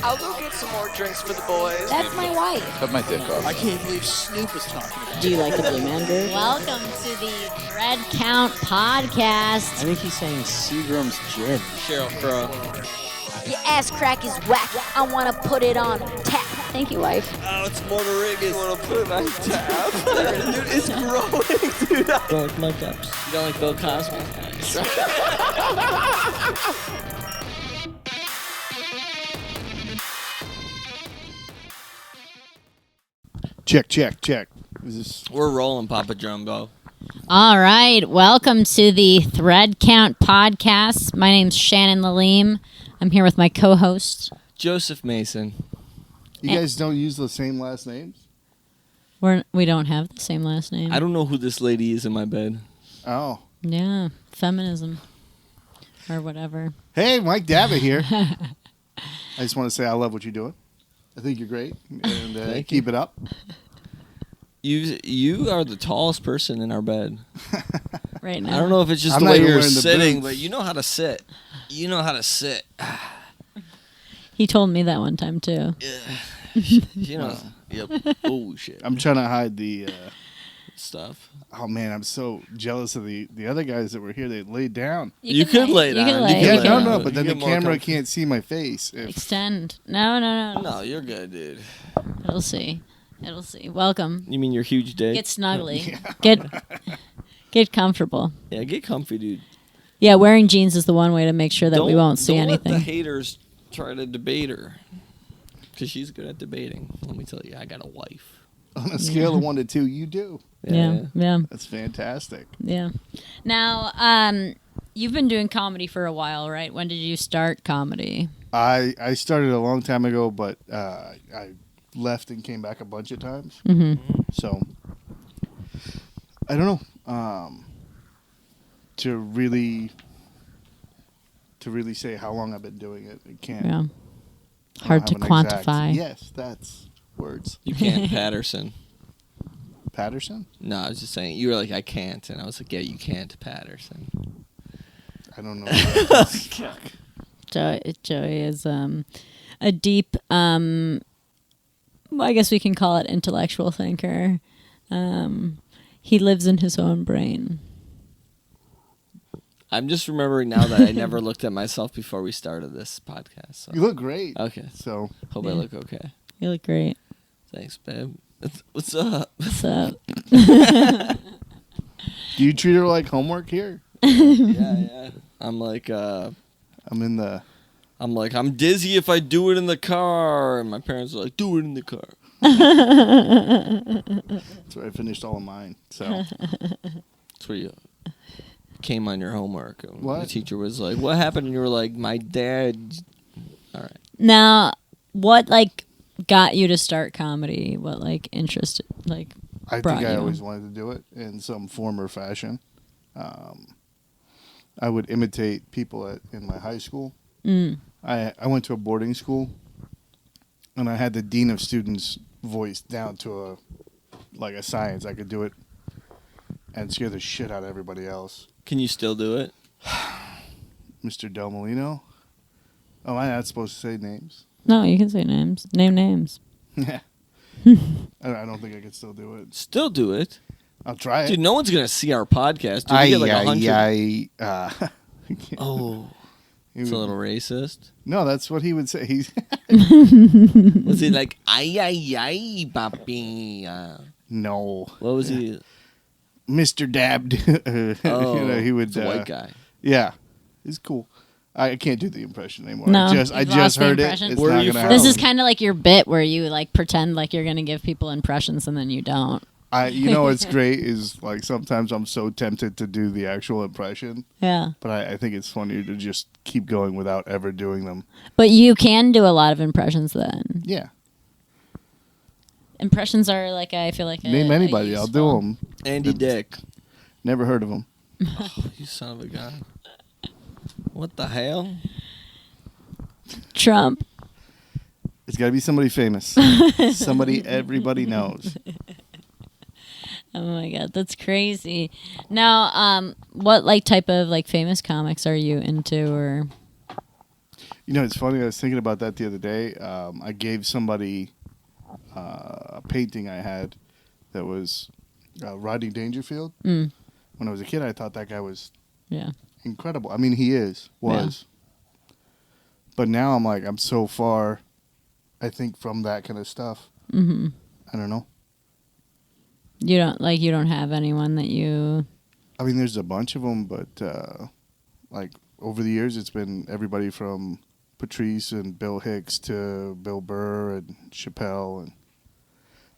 I'll go get some more drinks for the boys. That's my wife. Cut my dick off. I can't believe Snoop is talking about Do you like the Blue Man Group? Welcome to the Thread Count Podcast. I think he's saying Seagram's gin. Cheryl Crow. Your ass crack is whack. I want to put it on tap. Thank you, wife. Oh, it's Mortarrigas. You want to put it on tap? Dude, it's growing, dude. Don't like my cups. You don't like Bill Cosby? Check. Is this? We're rolling, Papa Jumbo. All right. Welcome to the Thread Count Podcast. My name's Shannon Laleem. I'm here with my co-host. Joseph Mason. You guys don't use the same last names? We don't have the same last name. I don't know who this lady is in my bed. Oh. Yeah, feminism. Or whatever. Hey, Mike Dabba here. I just want to say I love what you're doing. I think you're great, and keep it up. You are the tallest person in our bed. Right now. I don't know if it's just I'm the not way even you're wearing the sitting, boots. but you know how to sit. You know how to sit. He told me that one time, too. You know. Yep. Oh, shit. I'm trying to hide the Stuff. Oh, man, I'm so jealous of the other guys that were here. They laid down. You could lay down. You can You lay. can You lay can down. No, but then You the get more camera comfy. can't see my face. Extend. No. No, you're good, dude. It'll see. Welcome. You mean your huge dick? Get snuggly. Get comfortable. Yeah, get comfy, dude. Yeah, wearing jeans is the one way to make sure that we won't see don't anything. Let the haters try to debate her. Because she's good at debating. Let me tell you, I got a wife. On a scale of 1 to 2, you do. Yeah. That's fantastic. Yeah. Now, you've been doing comedy for a while, right? When did you start comedy? I started a long time ago, but I left and came back a bunch of times. Mm-hmm. So I don't know to really say how long I've been doing it. I can't. Yeah. I don't Hard to have an exact- quantify. Yes, that's words. You can't, Patterson. Patterson? No, I was just saying. You were like, I can't. And I was like, yeah, you can't, Patterson. I don't know. Joey is a deep, I guess we can call it intellectual thinker. He lives in his own brain. I'm just remembering now that I never looked at myself before we started this podcast. So. You look great. Okay. So Hope I look okay. You look great. Thanks, babe. What's up? What's up? do you treat her like homework here? Yeah. I'm like, I'm dizzy if I do it in the car. And my parents are like, do it in the car. That's where I finished all of mine. So That's where you came on your homework. And What? The teacher was like, what happened? And you were like, my dad. All right. Now, what got you to start comedy? What interested I brought think I you? always wanted to do it in some form or fashion. I would imitate people in my high school. Mm. I went to a boarding school, and I had the dean of students voice down to a science. I could do it and scare the shit out of everybody else. Can you still do it? Mr. Del Molino. Oh, I'm not supposed to say names. No, you can say names. Name names. Yeah. I don't think I could still do it. Still do it. I'll try it. Dude, no one's going to see our podcast. Dude, we get like 100. Oh. It's a little racist. No, that's what he would say. Was he like, ay, papi? No. What was he? Mr. Dabbed. Oh, he would. it's a white guy. Yeah, he's cool. I can't do the impression anymore. No, I you've just lost the heard it. impression? It's Where not are you gonna from? This is happen. kind of like your bit where you pretend like you're going to give people impressions and then you don't. You know what's great is sometimes I'm so tempted to do the actual impression, Yeah. but I think it's funnier to just keep going without ever doing them. But you can do a lot of impressions then. Yeah. Impressions are I feel like Name anybody, I'll do them. Andy Dick. Never heard of them. Oh, you son of a gun. What the hell? Trump. It's got to be somebody famous. Somebody everybody knows. Oh my god, that's crazy. Now, what type of famous comics are you into, or? You know, it's funny. I was thinking about that the other day. I gave somebody a painting I had that was Rodney Dangerfield. Mm. When I was a kid, I thought that guy was incredible. I mean, he was. But now I'm like, I'm so far, I think, from that kind of stuff. Mm-hmm. I don't know. You don't have anyone that you... I mean, there's a bunch of them, but like over the years, it's been everybody from Patrice and Bill Hicks to Bill Burr and Chappelle, and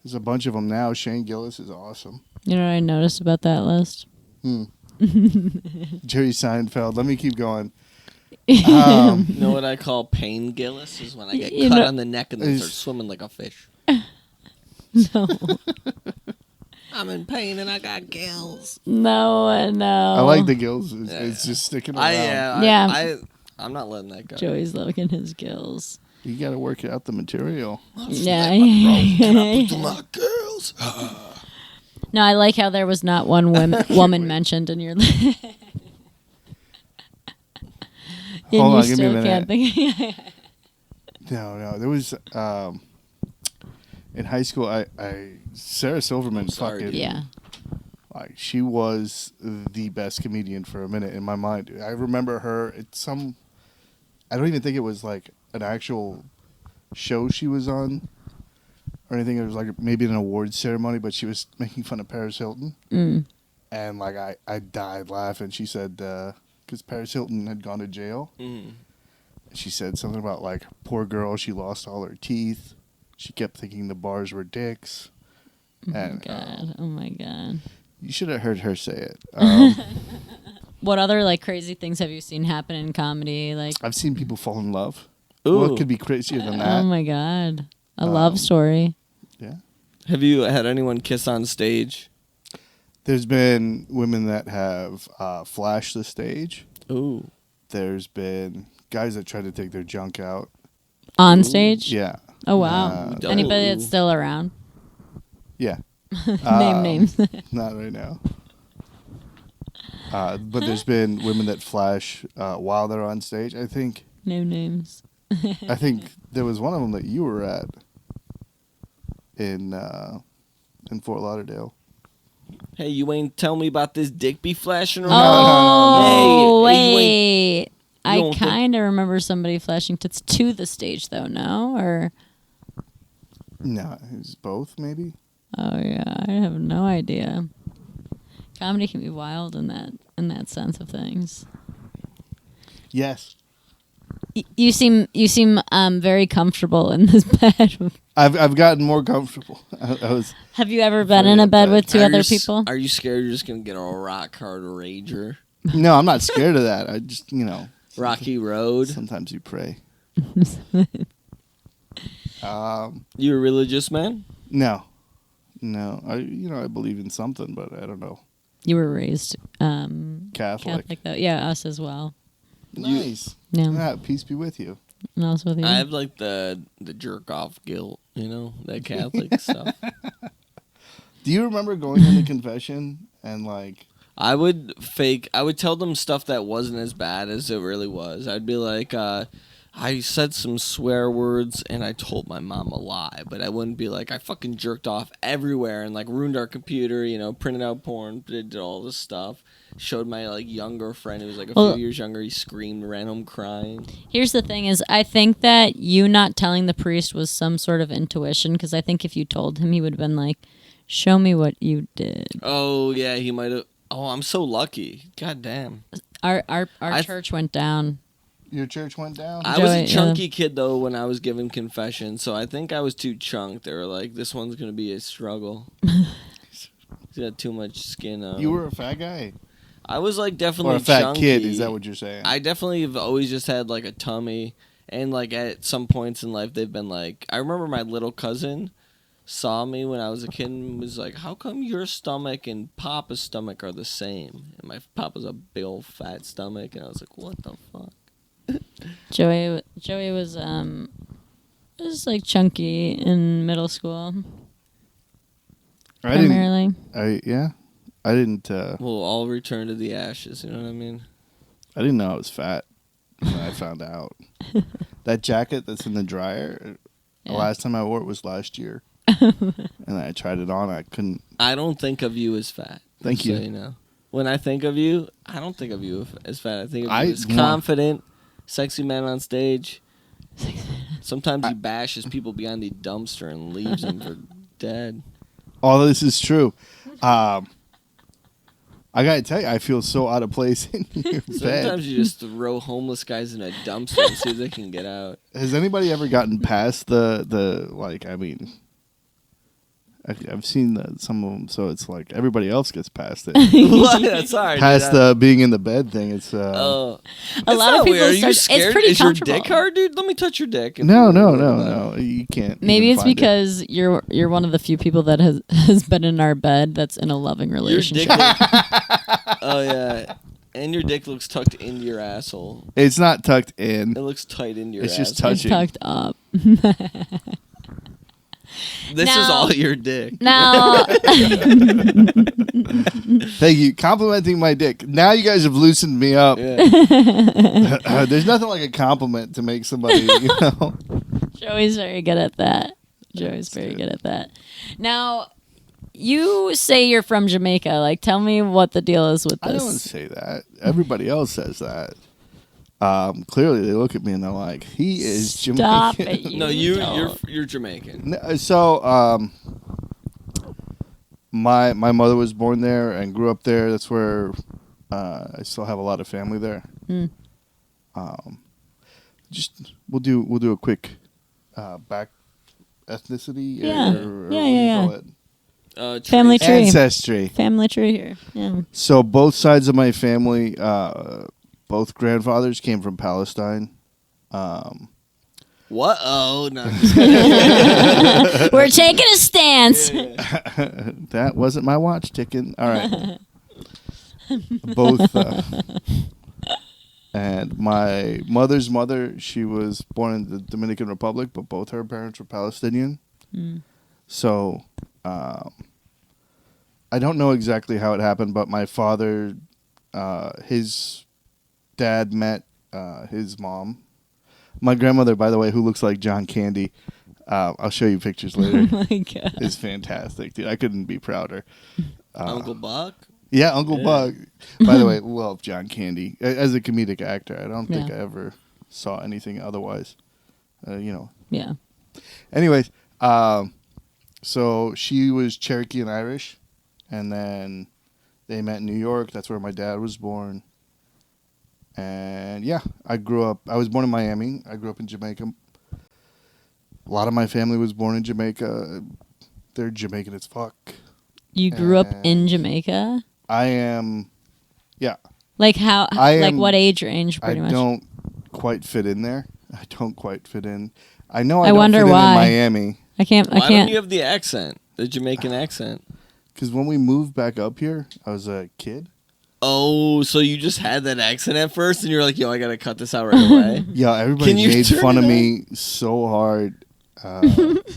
there's a bunch of them now. Shane Gillis is awesome. You know what I noticed about that list? Jerry Seinfeld. Let me keep going. You know what I call pain Gillis is when I get cut on the neck and then start swimming like a fish. No. I'm in pain and I got gills. No. I like the gills. It's just sticking around. I'm not letting that go. Joey's loving his gills. You got to work out the material. Yeah. Can I put my girls? No, I like how there was not one woman mentioned in your list. Hold on, give me a minute. Can't think. No. There was in high school. I Sarah Silverman. Like she was the best comedian for a minute in my mind. I remember her at some. I don't even think it was like an actual show she was on, or anything. It was like maybe an awards ceremony, but she was making fun of Paris Hilton, and like I died laughing. She said because Paris Hilton had gone to jail. She said something about like, poor girl, she lost all her teeth. She kept thinking the bars were dicks. Oh my god. You should have heard her say it. What other like crazy things have you seen happen in comedy? Like I've seen people fall in love. Ooh. What could be crazier than that? Oh my god. A love story. Yeah. Have you had anyone kiss on stage? There's been women that have flashed the stage. Ooh. There's been guys that try to take their junk out. On stage? Yeah. Oh, wow. Anybody that's still around? Yeah. Name names. Not right now. But there's been women that flash while they're on stage. I think. No names. I think there was one of them that you were at in Fort Lauderdale. Hey, you ain't tell me about this dick be flashing around. Oh, Hey, wait. I kind of remember somebody flashing tits to the stage, though, no? Or no, it's both, maybe. Oh, yeah. I have no idea. Comedy can be wild in that sense of things. Yes. You seem very comfortable in this bed. I've gotten more comfortable. I was. Have you ever been in a bed with two other people? Are you scared you're just gonna get a rock hard rager? No, I'm not scared of that. I just Rocky Road. Sometimes you pray. You a religious man? No. I believe in something, but I don't know. You were raised Catholic though. Yeah, us as well. Nice. Yeah. Peace be with you. And also with you. I have like the jerk off guilt, that Catholic stuff. Do you remember going into confession and like? I would tell them stuff that wasn't as bad as it really was. I'd be like, I said some swear words and I told my mom a lie, but I wouldn't be like, I fucking jerked off everywhere and like ruined our computer, printed out porn, did all this stuff. Showed my like younger friend who was like a few years younger. He screamed, ran home crying. Here's the thing: is I think that you not telling the priest was some sort of intuition, because I think if you told him, he would have been like, "Show me what you did." Oh yeah, he might have. Oh, I'm so lucky. God damn. Our church went down. Your church went down? I was a chunky kid though when I was giving confession, so I think I was too chunked. They were like, "This one's gonna be a struggle." He's got too much skin on. You were a fat guy. I was like definitely or a fat chunky. kid. Is that what you're saying? I definitely have always just had like a tummy, and like at some points in life they've been like. I remember my little cousin saw me when I was a kid and was like, "How come your stomach and Papa's stomach are the same?" And my Papa's a big old fat stomach, and I was like, "What the fuck?" Joey was like chunky in middle school. Primarily. I didn't. We'll all return to the ashes. You know what I mean? I didn't know I was fat. when I found out. That jacket that's in the dryer, the last time I wore it was last year. And I tried it on. I couldn't. I don't think of you as fat. Thank you. So you know. When I think of you, I don't think of you as fat. I think of you as more- confident, sexy man on stage. Sometimes he bashes people behind the dumpster and leaves them for dead. All this is true. I gotta tell you, I feel so out of place in your bed. Sometimes you just throw homeless guys in a dumpster and see if they can get out. Has anybody ever gotten past the like? I mean, I've seen some of them, so it's like everybody else gets past it. What? Sorry. Past dude, the being in the bed thing. It's A It's lot not of people weird. Are you start. scared? It's pretty Is your comfortable. dick hard, dude? Let me touch your dick. no. You can't. Maybe even it's find it. because you're one of the few people that has been in our bed that's in a loving Your relationship. dick oh yeah, and your dick looks tucked into your asshole. It's not tucked in. It looks tight into your It's just asshole. It's touching. tucked up. This is Now- all your dick. Now, Thank you. Complimenting my dick. Now you guys have loosened me up. Yeah. There's nothing like a compliment to make somebody, you know. Joey's very good at that. Joey's very good at that. Now, you say you're from Jamaica. Like, tell me what the deal is with I don't this. say that. Everybody else says that. Clearly, they look at me and they're like, "He is Stop Jamaican." it. You No, don't. you're Jamaican. So, my mother was born there and grew up there. That's where I still have a lot of family there. Mm. Just we'll do a quick back ethnicity. Yeah. or Yeah, what do you yeah, call yeah. it? Family tree. Ancestry. Family tree here. Yeah. So both sides of my family, both grandfathers came from Palestine. What? Oh no. We're taking a stance. That wasn't my watch ticking. All right. Both. And my mother's mother, she was born in the Dominican Republic, but both her parents were Palestinian. Mm. So I don't know exactly how it happened, but my father, his dad met his mom. My grandmother, by the way, who looks like John Candy, I'll show you pictures later. Oh my God. Is fantastic, dude. I couldn't be prouder. Uncle Buck? Yeah, Uncle Yeah. Buck. By the way, love John Candy as a comedic actor. I don't think Yeah. I ever saw anything otherwise. You know. Yeah. Anyways, so she was Cherokee and Irish, and then they met in New York. That's where my dad was born. And yeah, I was born in Miami. I grew up in Jamaica. A lot of my family was born in Jamaica. They're Jamaican as fuck. You grew up in Jamaica? I am, yeah. Like how? I Like am- what age range? Pretty I much. don't quite fit in there. I don't quite fit in. I know I I don't wonder fit why. in Miami. I can't. Why I don't can't. you have the accent? The Jamaican accent. Because when we moved back up here, I was a kid. Oh, so you just had that accent at first and you're like, yo, I gotta cut this out right away. Yeah, everybody Can you made turn fun it of on? me so hard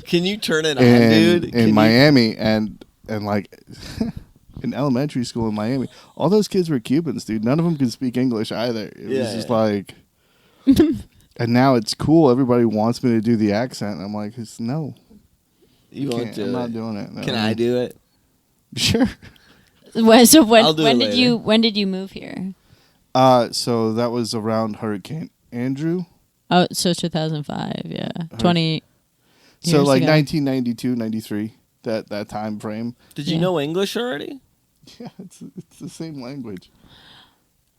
Can you turn it on, in, dude? Can in you- Miami and like in elementary school in Miami. All those kids were Cubans, dude. None of them could speak English either. It was Yeah, just yeah. like... And now it's cool. Everybody wants me to do the accent. I'm like, no. You won't Can't. do I'm it. not doing it. No. Can I do it? Sure. So I'll do when it did later. you move here? So that was around Hurricane Andrew. Oh, so 2005. Yeah, 20. So years like ago. 1992, 93, that time frame. Did you Yeah. know English already? Yeah, it's the same language.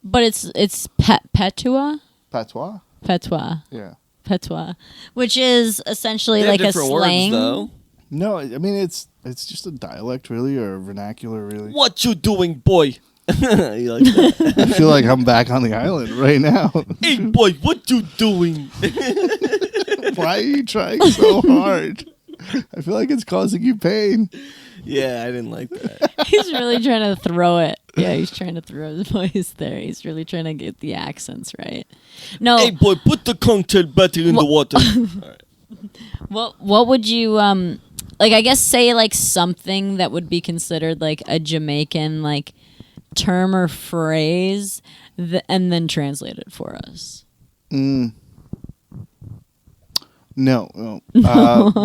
But it's Patois. Patois? Yeah. Patois, which is essentially They have like a different slang. words, though. No, I mean it's just a dialect really or a vernacular really. What you doing, boy? You like that? I feel like I'm back on the island right now. Hey, boy, what you doing? Why are you trying so hard? I feel like it's causing you pain. Yeah, I didn't like that. He's really trying to throw it. Yeah, he's trying to throw his voice there. He's really trying to get the accents right. No, Hey, boy, put the cocktail batter in the water. All right. what would you like? I guess say like something that would be considered like a Jamaican like term or phrase, and then translate it for us. No.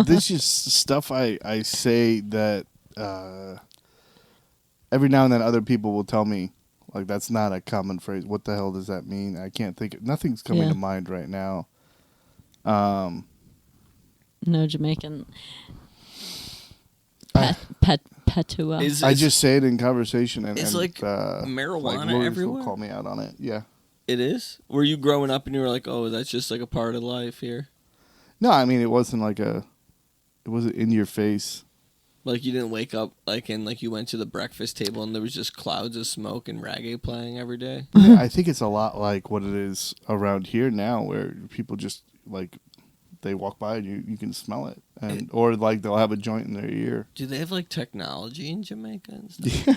This is stuff I say that every now and then other people will tell me, like, that's not a common phrase. What the hell does that mean? I can't think. Nothing's coming to mind right now. No Jamaican. Patua. I just say it in conversation, and It's and, like marijuana like lawyers everywhere? will call me out on it. Yeah. It is? Were you growing up and you were like, oh, that's just like a part of life here? No, I mean it wasn't in your face. Like you didn't wake up like you went to the breakfast table and there was just clouds of smoke and reggae playing every day? Yeah, I think it's a lot like what it is around here now, where people just like they walk by and you can smell it, and or like they'll have a joint in their ear. Do they have like technology in Jamaica and stuff? Yeah.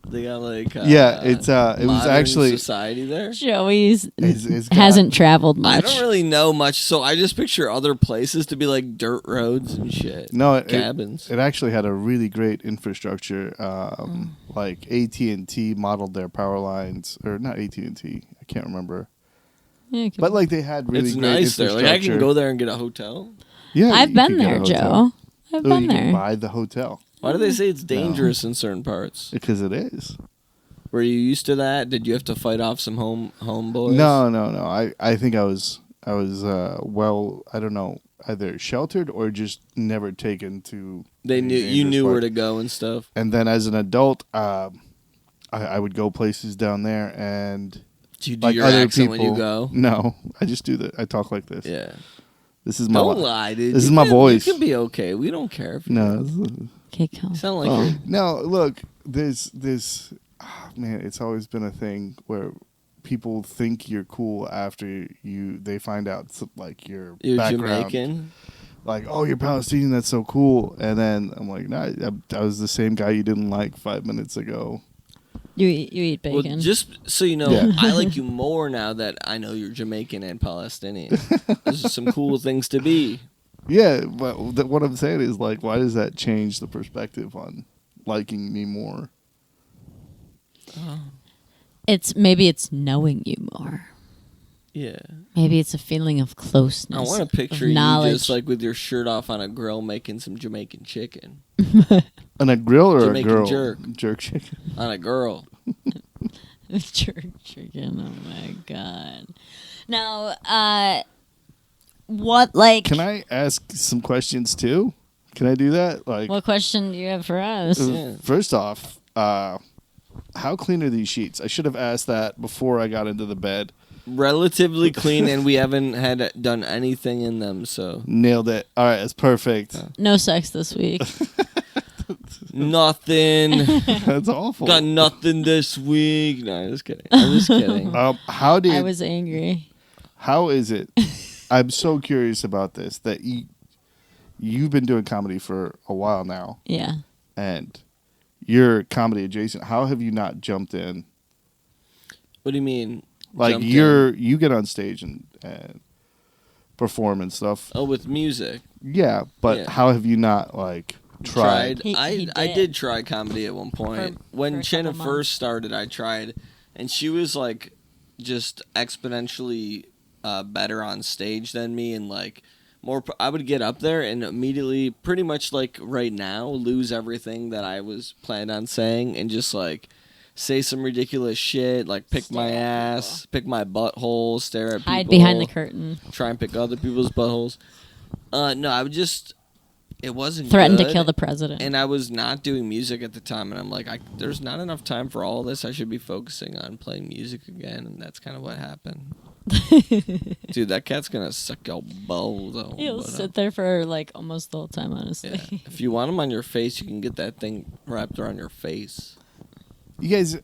They got like It was actually society there. Joey's is hasn't traveled much. I don't really know much, so I just picture other places to be like dirt roads and shit. No, cabins. It actually had a really great infrastructure. Like AT&T modeled their power lines, or not AT&T. I can't remember. Yeah, But like they had really it's great nice there. infrastructure. Like I can go there and get a hotel. Yeah, I've you been could get a there, hotel. Joe. I've Or been you can there. buy the hotel Why do they say it's dangerous in certain parts? because it is. Were you used to that? Did you have to fight off some homeboys? No. I think I was I don't know, either sheltered or just never taken to. They knew you knew where to go and stuff. And then as an adult, I would go places down there, and Do you do like your other accent people. when you go? No, I just do that. I talk like this. Yeah. This is my. Don't lie, dude. This is You my can- voice. You can be okay. We don't care. If you No, Okay, come. You sound like you're no. Look, there's this. Man, it's always been a thing where people think you're cool after they find out like your background. Jamaican. Like, oh, you're Palestinian. That's so cool. And then I'm like, nah, I was the same guy you didn't like 5 minutes ago. You eat bacon. Well, just so you know, Yeah. I like you more now that I know you're Jamaican and Palestinian. Those are some cool things to be. Yeah, but what I'm saying is, like, why does that change the perspective on liking me more? Maybe it's knowing you more. Yeah. Maybe it's a feeling of closeness. I want to picture of you knowledge. just like with your shirt off on a grill making some Jamaican chicken. On a grill or Jamaican a girl? jerk. Chicken. On a girl. Jerk chicken. Oh my god. Now, what like? Can I ask some questions too? Can I do that? Like, What question do you have for us? Yeah. first off, how clean are these sheets? I should have asked that before I got into the bed. Relatively clean, and we haven't had done anything in them, so Nailed it. All right, that's perfect. No sex this week. nothing. That's awful. Got nothing this week. No, I'm just kidding. I'm just kidding. I was angry. How is it? I'm so curious about this. That you've been doing comedy for a while now, Yeah. and you're comedy adjacent. How have you not jumped in? What do you mean? Like jumped you get on stage and perform and stuff. Oh, with music. Yeah, but Yeah. how have you not like tried? He I did. did try comedy at one point. For When a Shannon couple first started, I tried, and she was like just exponentially better on stage than me, and like more. I would get up there and immediately, pretty much like right now, lose everything that I was planned on saying, and just like say some ridiculous shit, like pick Stare my at ass, pick my butthole, stare at people, Hide behind the curtain. try and pick other people's buttholes. No, I would just. It wasn't Threatened to good, kill the president. and I was not doing music at the time, and I'm like, there's not enough time for all this. I should be focusing on playing music again, and that's kind of what happened. Dude, that cat's gonna suck your balls though. He'll but, sit there for like almost the whole time, honestly. yeah. If you want him on your face, you can get that thing wrapped around your face. You guys,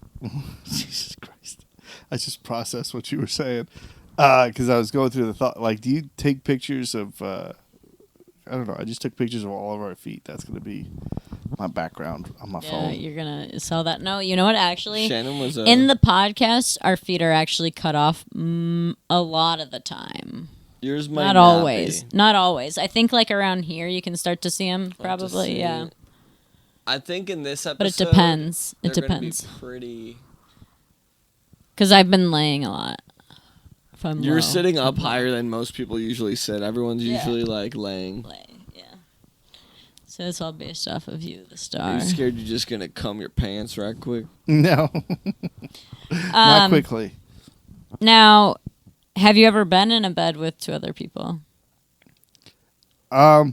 Jesus Christ! I just processed what you were saying because I was going through the thought. Like, do you take pictures of? I don't know. I just took pictures of all of our feet. That's gonna be my background on my Yeah, phone. you're gonna sell that. No, you know what? Actually, Shannon was in the podcast, our feet are actually cut off a lot of the time. yours might Not always. Not always. I think like around here, you can start to see them. Probably, yeah. I think in this episode, But it depends. It they're gonna depends. be pretty. Because I've been laying a lot. If I'm You're low. sitting up higher than most people usually sit. Everyone's Yeah. usually like laying. Yeah. So it's all based off of you, the Are star. you scared you're just gonna cum your pants right quick? No, not quickly. Now, have you ever been in a bed with two other people? I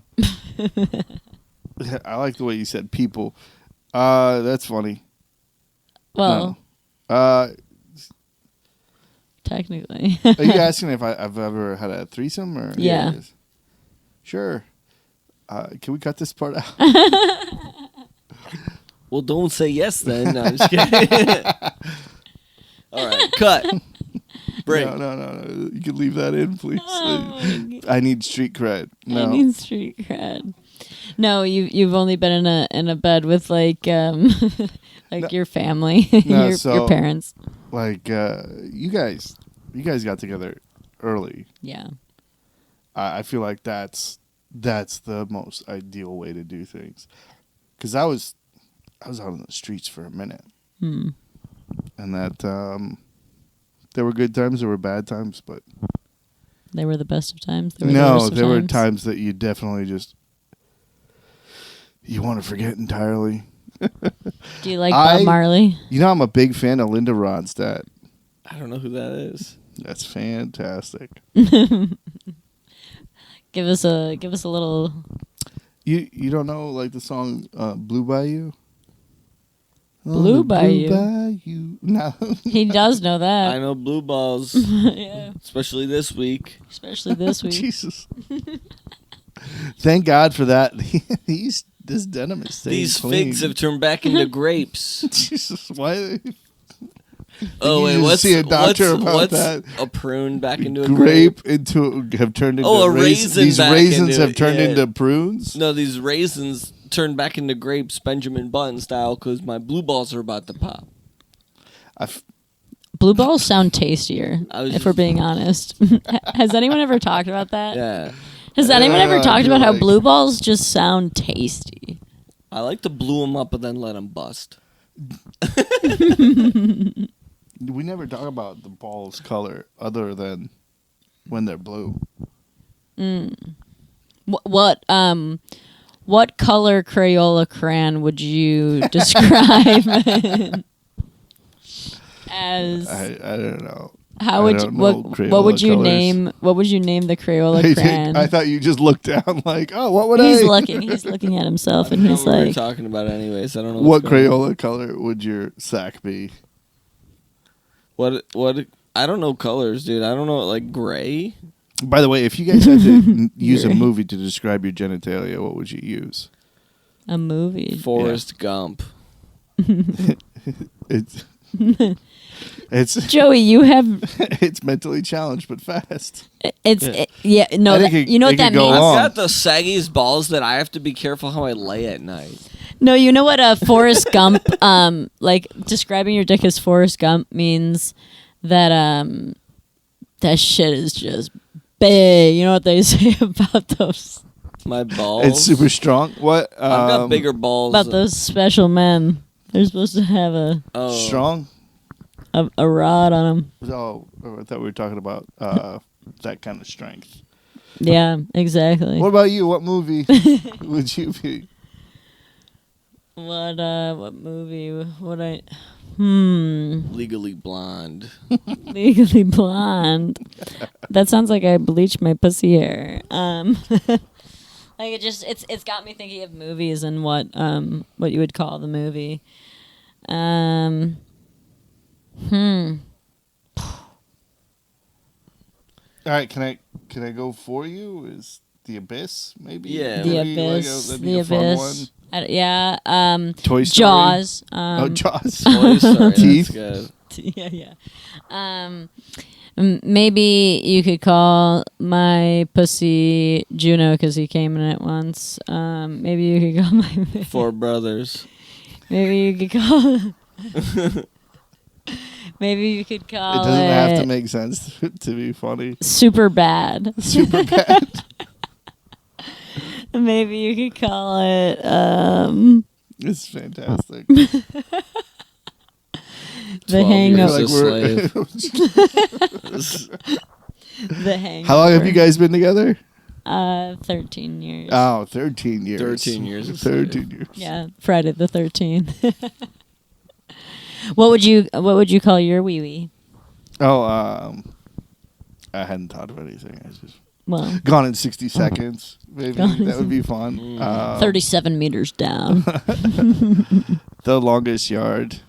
like the way you said people. That's funny. Well, No. technically. Are you asking if I've ever had a threesome or? Yeah. Sure. Can we cut this part out? Well, don't say yes then. No, I'm just kidding. All right, cut. Break. No. You can leave that in, please. Oh my I need street cred. No. I need street cred. No, you've only been in a bed with like your family, No, your parents. Like you guys got together early. Yeah. I feel like that's the most ideal way to do things. Because I was out on the streets for a minute, and that there were good times, there were bad times, but They were the best of times. there were times that you definitely just you want to forget entirely. Do you like Bob Marley? You know, I'm a big fan of Linda Ronstadt. I don't know who that is. That's fantastic. Give us a little. You don't know like the song Blue Bayou? Blue On the Bayou? Bayou. No. He does know I that. know blue balls, Yeah. especially this week. Especially this week. Jesus. Thank God for that. This denim is staying These clean. figs have turned back into grapes. Jesus, why? Oh wait, you what's see a doctor about what's that? a prune back into a grape grape? have turned into Oh, a raisins. raisin These back raisins into have it, turned yeah. into prunes. No, these raisins turned back into grapes, Benjamin Button style, because my blue balls are about to pop. Blue balls sound tastier, I was if just- we're being honest. Has anyone ever talked about that? Yeah, Has anyone ever I talked feel about how like- blue balls just sound tasty? I like to blue them up and then let them bust. We never talk about the ball's color other than when they're blue. What color Crayola crayon would you describe as? I don't know. How I would you, don't know what Crayola would you colors. name what would you name the Crayola crayon? I thought you just looked down like, oh, what would He's I? looking at himself I and don't know he's what we're like, talking about anyways. I don't know What what's going on. Crayola color would your sack be? What I don't know colors, dude. I don't know, like gray. By the way, if you guys had to use a movie to describe your genitalia, what would you use? a movie. Forrest Gump. It's it's Joey, you have it's mentally challenged but fast. it's Yeah. no I think that, it- you know it what that could go means? long. I've got the saggiest balls that I have to be careful how I lay at night. No, you know what a Forrest Gump like describing your dick as Forrest Gump means that that shit is just big. You know what they say about those My balls. It's super strong. What? I've got bigger balls. about those special men. They're supposed to have Oh. strong. a rod on them. Oh, I thought we were talking about that kind of strength. Yeah, exactly. What about you? What movie would you be? What movie would I Legally Blonde. Legally Blonde. That sounds like I bleached my pussy hair. Like it's got me thinking of movies and what you would call the movie. All right, can I go for you? Is The Abyss maybe? Yeah. The Maybe like Abyss. that'd be The a fun Abyss. Yeah. Toy Story. Jaws. Oh, Jaws. Toy Story. Teeth. That's good. Yeah. Maybe you could call my pussy Juno because he came in it once. Maybe you could call my. Four brothers. Maybe you could call. Maybe you could It call it. doesn't have to make sense to be funny. Super bad. Super bad. Maybe you could call it. It's fantastic. The 12 hangover. years a slave. The hangover. How long have you guys been together? 13 years. Oh, 13 years. 13 years. 13 years. Yeah, Friday the 13th. What would you call your wee wee? Oh, I hadn't thought of anything. I just Well, gone in 60 seconds. Maybe Gone in that would be fun. 37 meters down. The longest yard.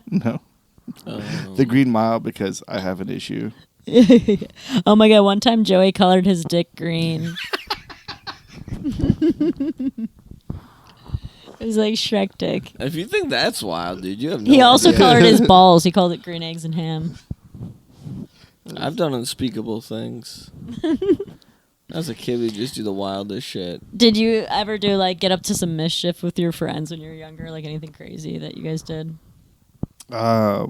No. The Green Mile because I have an issue. Oh my god, one time Joey colored his dick green. It was like Shrek dick. If you think that's wild, dude, you have no He also idea. colored his balls. He called it green eggs and ham. I've done unspeakable things. As a kid, we just do the wildest shit. Did you ever do like get up to some mischief with your friends when you were younger? Like anything crazy that you guys did? Yeah,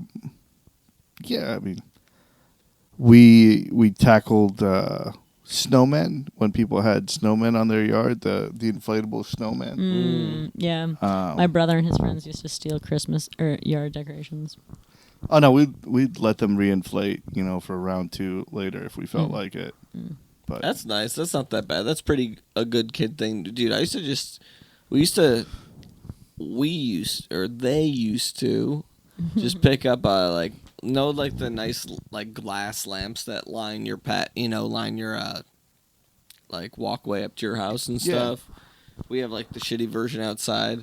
I mean, we tackled snowmen when people had snowmen on their yard. The inflatable snowmen. Yeah, my brother and his friends used to steal Christmas or yard decorations. Oh no, we'd let them reinflate, for round 2 later if we felt like it. But That's nice. That's not that bad. That's pretty a good kid thing, dude. They used to just pick up like the nice like glass lamps that line your like walkway up to your house and Yeah. stuff. We have like the shitty version outside.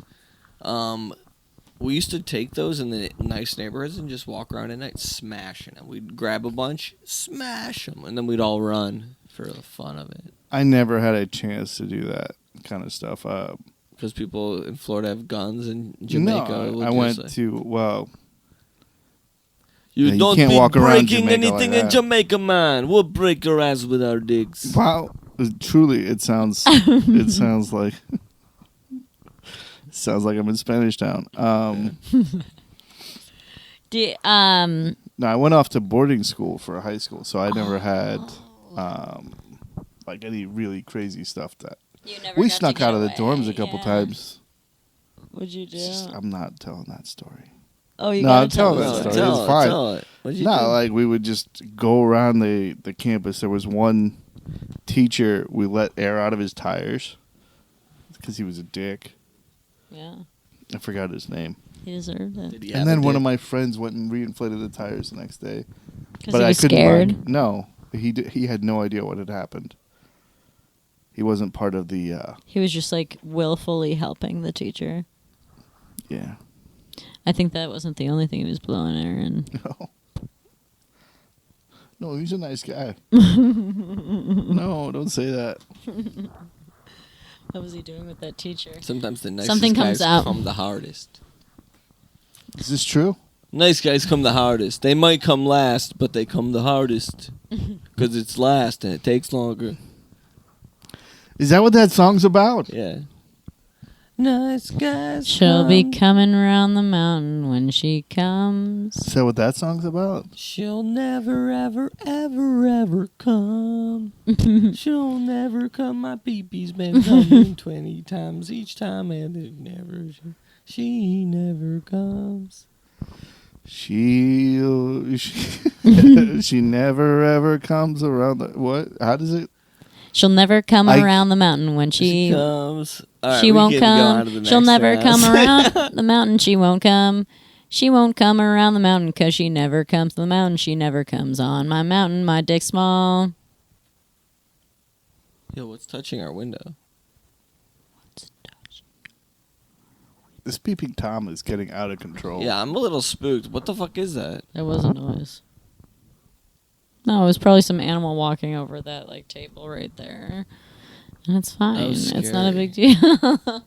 We used to take those in the nice neighborhoods and just walk around at night smashing them. We'd grab a bunch, smash them, and then we'd all run for the fun of it. I never had a chance to do that kind of stuff. Because people in Florida have guns, and Jamaica. No, I went to You Yeah, you don't can't be walk around breaking Jamaica anything like in that. Jamaica, man. We'll break your ass with our dicks. Wow, truly, it sounds like sounds like I'm in Spanish Town. No, I went off to boarding school for high school, so I never had like any really crazy stuff that we snuck out of the dorms a couple times. What'd you do? I'm not telling that story. Oh, you No, gotta I'm telling tell that us. story. It's fine. Tell it. What'd you No, do? like we would just go around the campus. There was one teacher we let air out of his tires because he was a dick. Yeah, I forgot his name. he deserved it. Did he And have then a one of dick? my friends went and reinflated the tires the next day. Because he was scared. No, he had no idea what had happened. He wasn't part of the. He was just like willfully helping the teacher. Yeah. I think that wasn't the only thing he was blowing air in. No, he's a nice guy. No, don't say that. What was he doing with that teacher? Sometimes the nicest Something comes guys out. come the hardest. Is this true? Nice guys come the hardest. They might come last, but they come the hardest. Because it's last and it takes longer. Is that what that song's about? Yeah. Nice guys. She'll be coming around the mountain when she comes. Is that what that song's about? She'll never, ever, ever, ever come. She'll never come. My pee-pee's been coming 20 times each time, and it never. She never comes. She never ever comes around the what? How does it? She'll never come around the mountain when she comes. All right, she we won't can go on to come. the She'll next never round. come around the mountain. She won't come. She won't come around the mountain because she never comes to the mountain. She never comes on my mountain. My dick's small. Yo, what's touching our window? This peeping Tom is getting out of control. Yeah, I'm a little spooked. What the fuck is that? There was a noise. No, it was probably some animal walking over that like table right there. And it's fine. was It's not a scary. big deal.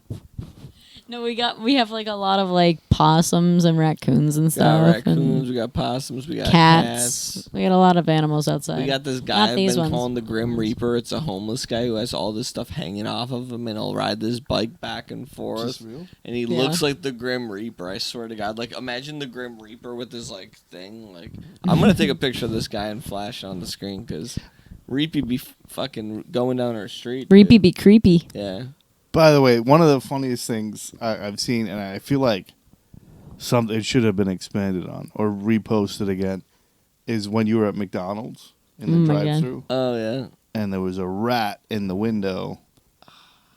No, we have like a lot of like possums and raccoons and We got stuff. raccoons, we got possums, we got Cats. We got a lot of animals outside. We got this guy Not I've these been ones. calling the Grim Reaper. It's a homeless guy who has all this stuff hanging off of him, and he'll ride this bike back and Is forth. this real? And he Yeah. looks like the Grim Reaper. I swear to God. Like, imagine the Grim Reaper with this like thing. Like, I'm gonna take a picture of this guy and flash it on the screen because Reapy be fucking going down our street. dude. Reapy be creepy. Yeah. By the way, one of the funniest things I've seen, and I feel like something it should have been expanded on or reposted again is when you were at McDonald's in the Oh my God. drive-thru Oh yeah. and there was a rat in the window.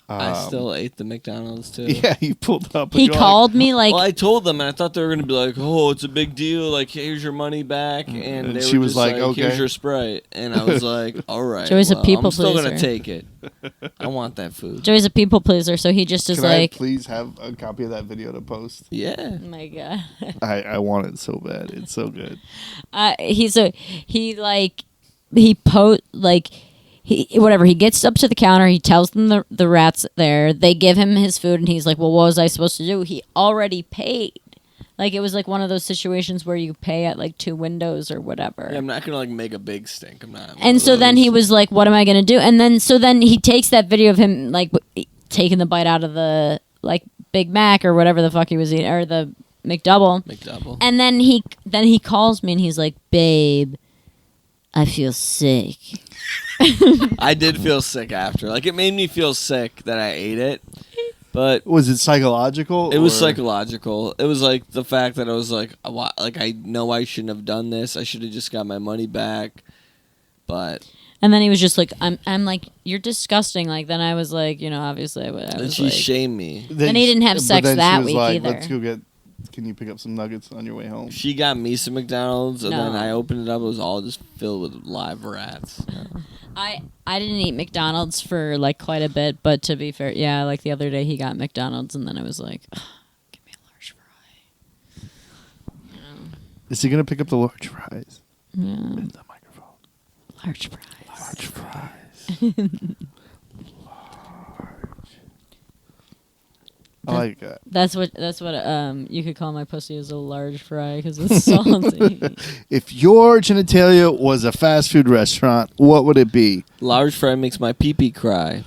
I still ate the McDonald's too. Yeah, you pulled up. And He you're called me like, Well, I told them, and I thought they were gonna be like, "Oh, it's a big deal. Like, here's your money back." And they she were was just like, "Here's "Okay." your Sprite." And I was like, "All right." Joey's a people I'm still gonna pleaser. take it. I want that food. Joey's a people pleaser, so he just is Can I like, please have a copy of that video to post? Yeah. oh my God. I want it so bad. It's so good. He gets up to the counter, he tells them the rat's there, they give him his food, and he's like, well, what was I supposed to do? He already paid. Like, it was like one of those situations where you pay at like 2 windows or whatever. Yeah, I'm not gonna like make a big stink. I'm not. And so then he was like, what am I going to do? And then he takes that video of him like taking the bite out of the like Big Mac or whatever the fuck he was eating, or the McDouble. And then he calls me and he's like, babe, I feel sick. I did feel sick after. Like, it made me feel sick that I ate it. But Was it psychological? it was or- psychological. It was like the fact that I was like, I know I shouldn't have done this. I should have just got my money back. But And then he was just like, I'm like, you're disgusting. Like, then I was like, obviously I then was she like, shamed me. And he didn't have but sex then she that was week like, either. Let's go get. Can you pick up some nuggets on your way home? She got me some McDonald's, and then No. I opened it up. It was all just filled with live rats. I didn't eat McDonald's for like quite a bit, but to be fair, yeah, like the other day he got McDonald's and then I was like, give me a large fry. Is he gonna pick up the large fries? Yeah, In the microphone. large fries. Large fries. I like that. That's what you could call my pussy as a large fry because it's salty. If your genitalia was a fast food restaurant, what would it be? Large fry makes my pee-pee cry.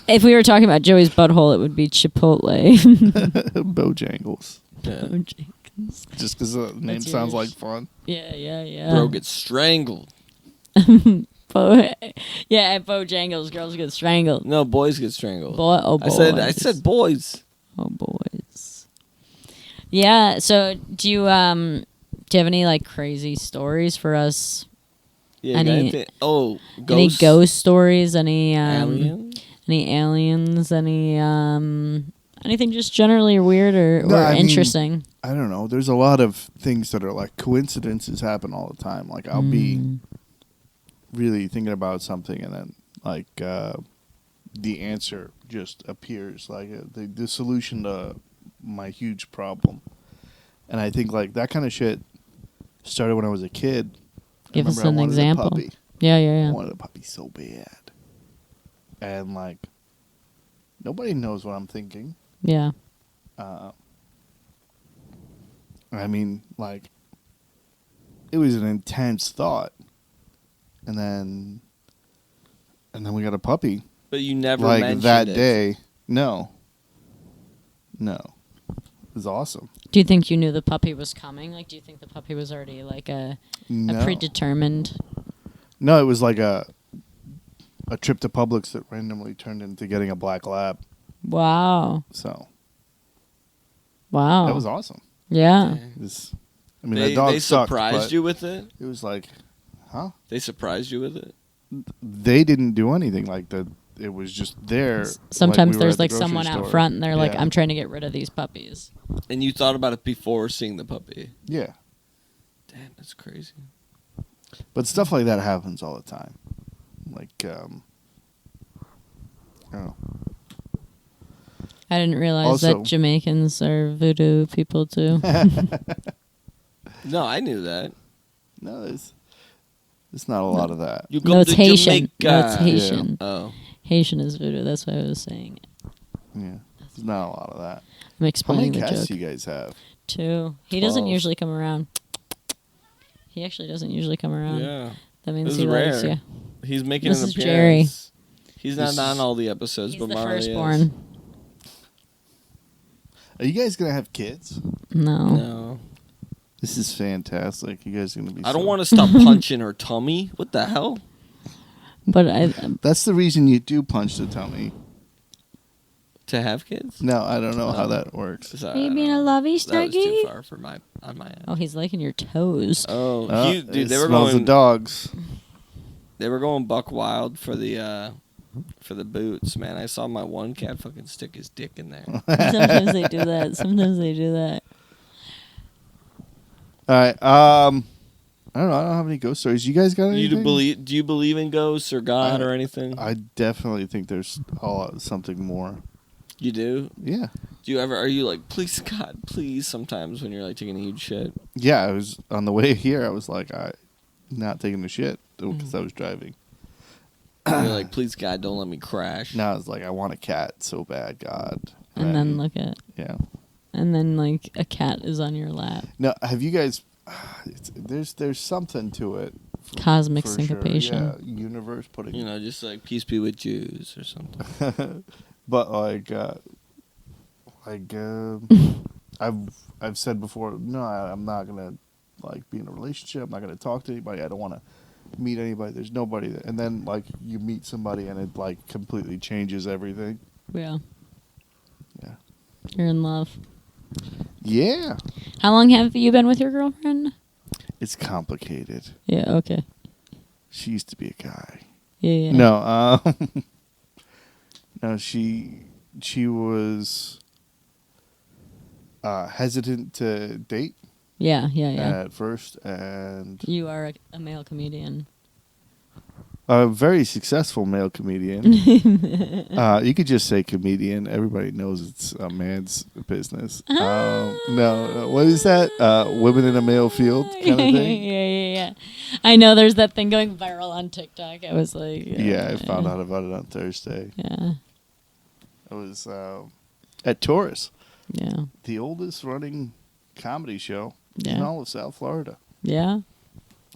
If we were talking about Joey's butthole, it would be Chipotle. Bojangles. Yeah. Just because the name That's sounds yours. like fun. Yeah. Bro gets strangled. Yeah, at Bojangles, girls get strangled. No, boys get strangled. Boys. I said boys. Oh boys. Yeah. So do you have any like crazy stories for us? Yeah, Any- ghosts. Any ghost stories? Any Alien? Any aliens? Any anything just generally weird or No, I mean, interesting? I don't know. There's a lot of things that are like coincidences happen all the time. Like I'll be really thinking about something and then like the answer just appears, like the solution to my huge problem. And I think like that kind of shit started when I was a kid. Give us I an wanted example. A puppy. Yeah. I wanted a puppy so bad. And like nobody knows what I'm thinking. Yeah. I mean, like, it was an intense thought, and then we got a puppy. But you never Like mentioned that it. day, no, it was awesome. Do you think you knew the puppy was coming? Like, do you think the puppy was already like a No, predetermined? no, it was like a trip to Publix that randomly turned into getting a black lab. Wow. So Wow. that was awesome. Yeah. It was, I mean, the dog They sucked, surprised but you with it? it was like, huh? They surprised you with it? They didn't do anything. Like it was just there. Sometimes we were there's at the like grocery someone out store. front and they're like, Yeah. I'm trying to get rid of these puppies. And you thought about it before seeing the puppy? Yeah. Damn, that's crazy. But stuff like that happens all the time. Like, I don't know. I didn't realize Also- that Jamaicans are voodoo people too. No, I knew that. No, there's not a lot of that. You No, go it's to Haitian. Jamaica. No, it's Haitian. Oh. Haitian is voodoo. That's why I was saying it. Yeah, there's not a lot of that. I'm How many explaining the cats joke. do you guys have? 2. He doesn't 12. usually come around. He actually doesn't usually come around. Yeah. That means This he is likes rare. you. He's making This an is appearance. He's not This on is- all the episodes, He's but the Marley is. firstborn. Are you guys gonna have kids? No. No. This is fantastic. You guys are gonna be. I don't so- want to stop punching her tummy. What the hell? But I That's the reason you do punch the tummy. to have kids? No, I don't know how that works. Sorry, Are you I being don't a know. lovey, That was too Starkey? far for on my end. Oh, he's liking your toes. Oh, dude, It they were smells going. of dogs. They were going buck wild for the boots, man. I saw my one cat fucking stick his dick in there. Sometimes they do that. Sometimes they do that. All right. I don't know. I don't have any ghost stories. You guys got anything? Do you believe in ghosts or God or anything? I definitely think there's something more. You do? Yeah. Are you like, please God, please, sometimes when you're like taking a huge shit? Yeah, I was on the way here. I was like, not taking the shit because I was driving. You're like, please God, don't let me crash. Now I was like, I want a cat so bad, God. And then look at. Yeah. And then like a cat is on your lap. No, have you guys? There's something to it. Cosmic for syncopation. Sure. Yeah, universe putting. Just like peace be with Jews or something. But I've said before, no, I'm not gonna like be in a relationship. I'm not gonna talk to anybody. I don't want to meet anybody. There's nobody there. And then like you meet somebody and it like completely changes everything. Yeah. Yeah. You're in love. Yeah. How long have you been with your girlfriend? It's complicated. Yeah, okay. She used to be a guy. Yeah. No, no, she was hesitant to date Yeah. at first, and You are a male comedian. a very successful male comedian. You could just say comedian. Everybody knows it's a man's business. No, what is that? Women in a male field kind of thing? Yeah. I know there's that thing going viral on TikTok. I was like... Yeah, I found out about it on Thursday. Yeah. It was at Taurus, Yeah. the oldest running comedy show Yeah. in all of South Florida, Yeah.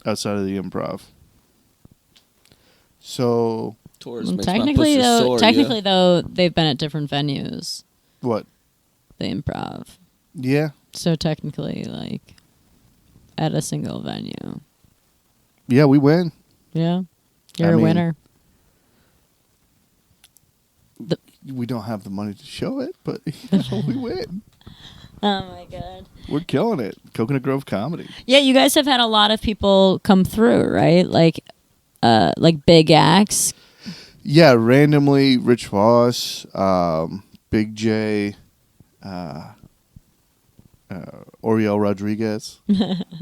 outside of the Improv. So, Taurus Well, makes my technically, pussy sore, though, they've been at different venues. what? The Improv. Yeah. So technically, like, at a single venue. Yeah, we win. Yeah. You're I a mean- winner. We don't have the money to show it, but we win. Oh, my God. We're killing it. Coconut Grove Comedy. Yeah, you guys have had a lot of people come through, right? Like big acts. Yeah, randomly, Rich Voss, Big J, Oriel Rodriguez.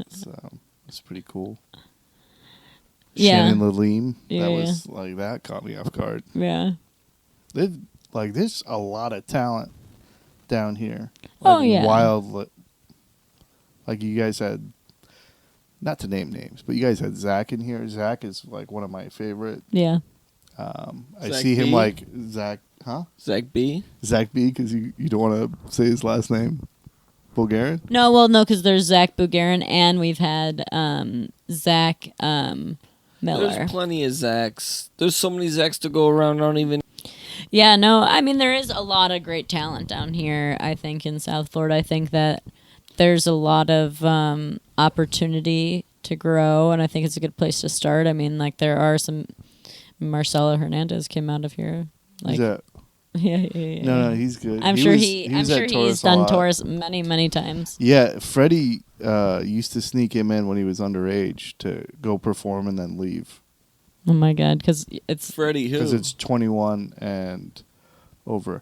So it's pretty cool. Yeah. Shannon Laleem. Yeah, that caught me off guard. Yeah. There's a lot of talent down here. Oh, yeah. Wild. Like you guys had, not to name names, but you guys had Zach in here. Zach is like one of my favorite. Yeah. I Zach see him B? like Zach, huh? Zach B. Zach B, because you don't want to say his last name. Bulgarian? No, because there's Zach Bugarin, and we've had Zach Miller. There's plenty of Zachs. There's so many Zachs to go around. I don't even. Yeah, no, I mean, there is a lot of great talent down here, I think, in South Florida. I think that there's a lot of opportunity to grow, and I think it's a good place to start. I mean, like, there are some... Marcelo Hernandez came out of here. Like, Is that? yeah. No, he's good. I'm He sure was- I'm was at sure Taurus he's a done lot. Taurus many times. Yeah, Freddie used to sneak him in when he was underage to go perform and then leave. Oh my God, because it's Freddie who? Because it's 21 and over.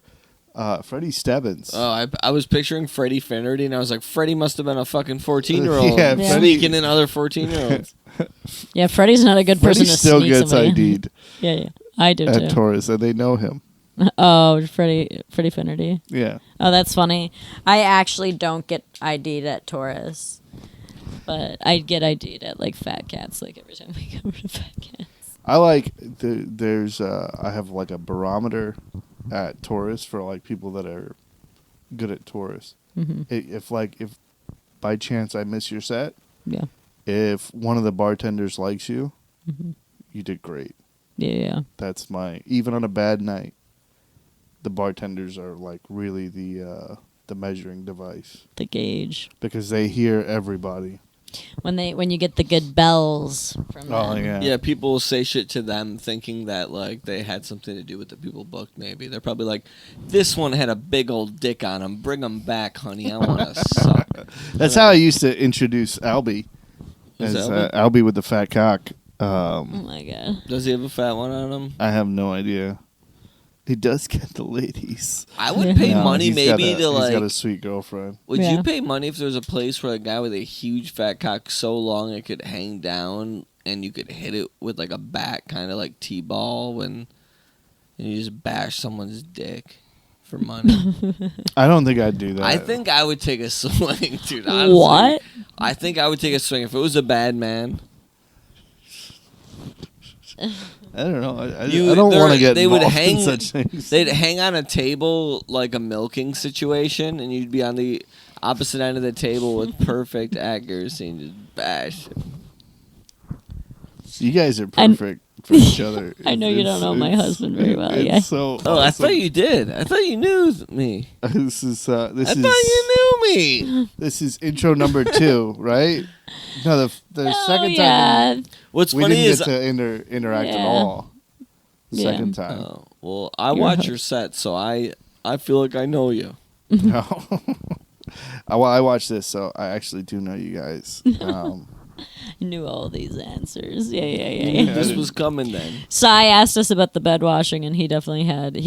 Freddie Stebbins. Oh, I was picturing Freddie Finnerty, and I was like, Freddie must have been a fucking 14-year-old. Yeah, Yeah. Freddie, Sneaking in other 14-year-olds. yeah. Freddie's not a good Freddie person to still sneak gets somebody. ID'd Yeah, I do at too. Taurus, and they know him. Oh, Freddie Finnerty. Yeah. Oh, that's funny. I actually don't get ID'd at Taurus, but I get ID'd at like Fat Cats. Like every time we go to Fat Cats. I like there's I have like a barometer at Taurus for like people that are good at Taurus. Mm-hmm. If by chance I miss your set, Yeah. if one of the bartenders likes you, Mm-hmm. you did great. Yeah. That's even on a bad night, the bartenders are like really the measuring device The gauge. because they hear everybody. when you get the good bells from Oh them. yeah. Yeah, people will say shit to them thinking that like they had something to do with the people booked. Maybe they're probably like, "This one had a big old dick on him. Bring him back, honey. I want to suck." That's how I used to introduce Albie. Who's As Albie? Albie with the fat cock. Oh my god. Does he have a fat one on him? I have no idea. He does get the ladies. I would pay No, money he's maybe got to He's got like. a sweet girlfriend. Would Yeah. you pay money if there was a place where a guy with a huge fat cock so long it could hang down and you could hit it with like a bat, kind of like T-ball, and you just bash someone's dick for money? I don't think I'd do that. I think I would take a swing, dude. Honestly. What? I think I would take a swing if it was a bad man. I don't know. I You- don't want to get they would involved hang- in such things. They'd hang on a table like a milking situation, and you'd be on the opposite end of the table with perfect accuracy and just bash. You guys are I'm- perfect for each other. I know you don't know my husband very well, yeah. So Oh, I awesome. thought you did. I thought you knew me. This is I thought you knew me. This is intro number 2, right? No, the Oh, second yeah. time What's we funny didn't is, get to interact at Yeah. all. The Yeah. second time. oh, well, I You're watch hooked. your set, so I feel like I know you. No. I watched this, so I actually do know you guys. I knew all these answers. Yeah. Yeah. This was coming then. Sai asked us about the bed washing, and he definitely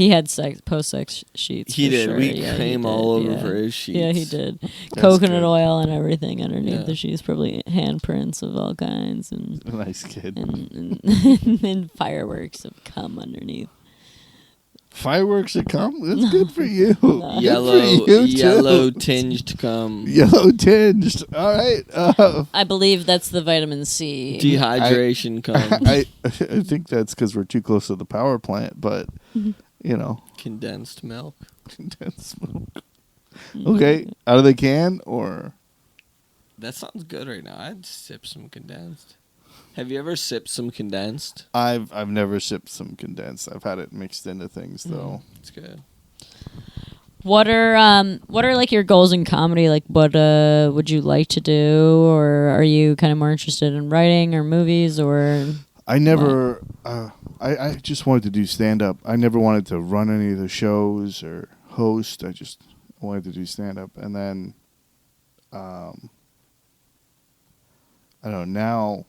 had sex post-sex sheets. He for did. Sure. We Yeah, he came did, all over yeah. for his sheets. Yeah, he did. That's Coconut good. oil and everything underneath Yeah. the sheets, probably handprints of all kinds, and Nice kid. and fireworks of cum underneath. Fireworks that come? That's good for you. Good Yellow, for you, too. yellow tinged cum. Yellow tinged. All right. I believe that's the vitamin C. Dehydration cum. I think that's because we're too close to the power plant, but, you know, Condensed milk. condensed milk. Okay. Out of the can or? That sounds good right now. I'd sip some condensed. Have you ever sipped some condensed? I've never sipped some condensed. I've had it mixed into things, though. It's good. What are like your goals in comedy? Like, what would you like to do, or are you kind of more interested in writing or movies, or? I never. I just wanted to do stand up. I never wanted to run any of the shows or host. I just wanted to do stand up, and then, I don't know. Now,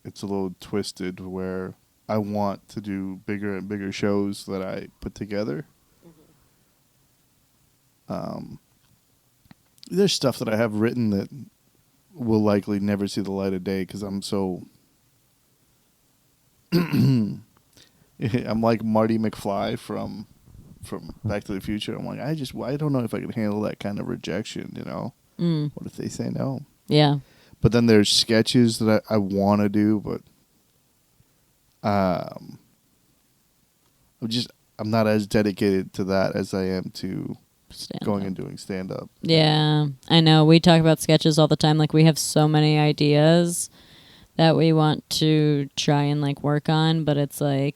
it's a little twisted where I want to do bigger and bigger shows that I put together. There's stuff that I have written that will likely never see the light of day because I'm so. I'm like Marty McFly from Back to the Future. I'm like, I don't know if I can handle that kind of rejection, you know? What if they say no? Yeah. But then there's sketches that I want to do, but I'm not as dedicated to that as I am to going and doing stand up. Yeah, I know. We talk about sketches all the time. Like, we have so many ideas that we want to try and like work on, but it's like,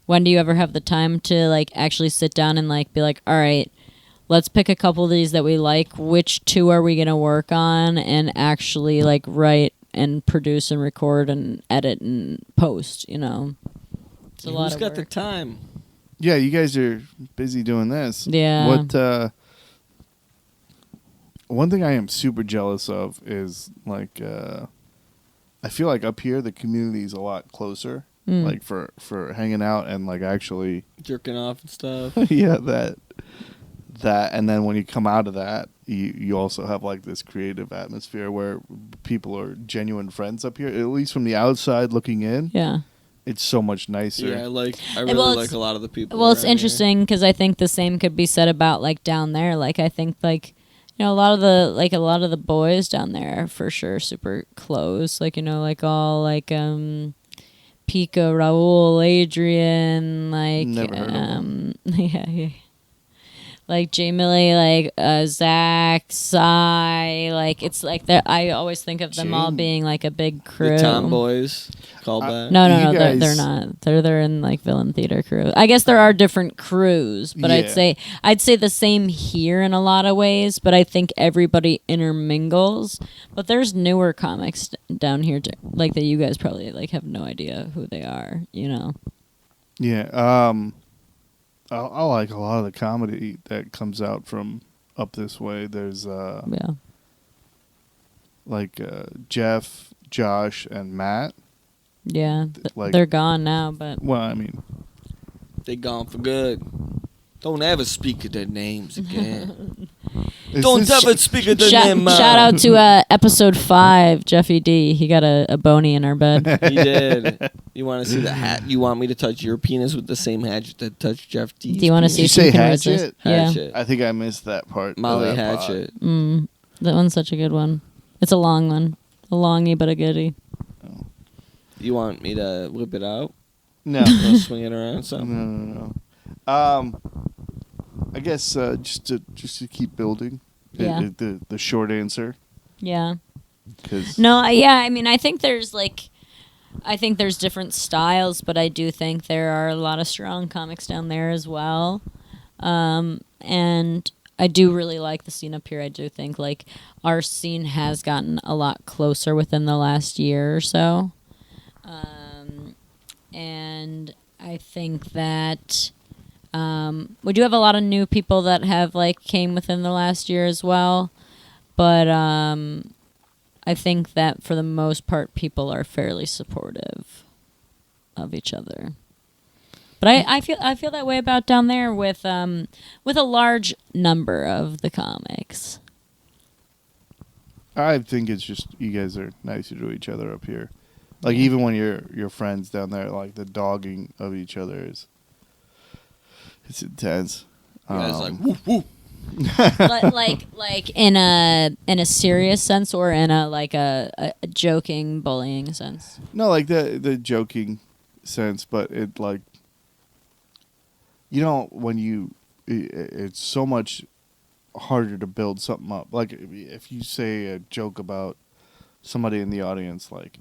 when do you ever have the time to like actually sit down and like be like, all right, let's pick a couple of these that we like. Which 2 are we going to work on and actually like write and produce and record and edit and post, you know? It's a lot Who's of got the work. time? Yeah, you guys are busy doing this. Yeah. What? One thing I am super jealous of is like, I feel like up here the community is a lot closer, like for hanging out and like actually, Jerking off and stuff. yeah, that, and then when you come out of that, you also have like this creative atmosphere where people are genuine friends up here. At least from the outside looking in, Yeah. it's so much nicer. Yeah, I really Well, like a lot of the people. Well, it's around here. interesting because I think the same could be said about like down there. Like, I think like, you know, a lot of the boys down there are for sure super close. Like, you know, like all like Pika, Raul, Adrian, like Never heard of them. yeah. like J Millie, like Zach, Cy, like it's like I always think of them all being like a big crew. The Tomboys. Call back. No, You they're guys- not. They're in like Villain Theater crew. I guess there are different crews, but Yeah. I'd say the same here in a lot of ways. But I think everybody intermingles. But there's newer comics down here, like that you guys probably like have no idea who they are. You know. Yeah. I like a lot of the comedy that comes out from up this way. There's Yeah. like Jeff, Josh, and Matt. Yeah. Like- They're gone now, but Well, I mean, They gone for good. Don't ever speak of their names again. is Don't this- ever speak of their shout, name. shout out to episode 5, Jeffy D. He got a bony in our bed. He did. You want to see the hat? You want me to touch your penis with the same hatchet that touched Jeff D's? Do you want to Did see you if say you can Hatchet? resist? Yeah. Hatchet. I think I missed that part. of Molly that pod. Hatchet. That one's such a good one. It's a long one. A longy but a goodie. You want me to whip it out? No. Or swing it around No, some? no. I guess just to keep building. Yeah. The short answer. Yeah. 'Cause No, I mean, I think there's different styles, but I do think there are a lot of strong comics down there as well. And I do really like the scene up here. I do think like our scene has gotten a lot closer within the last year or so. And I think that we do have a lot of new people that have like came within the last year as well. But I think that for the most part, people are fairly supportive of each other. But I feel that way about down there with a large number of the comics. I think it's just you guys are nicer to each other up here. Like even when you're friends down there, like the dogging of each other it's intense. You guys like woo woo. like in a serious sense or in a joking bullying sense. No, like the joking sense, but it like when it's so much harder to build something up. Like if you say a joke about somebody in the audience, like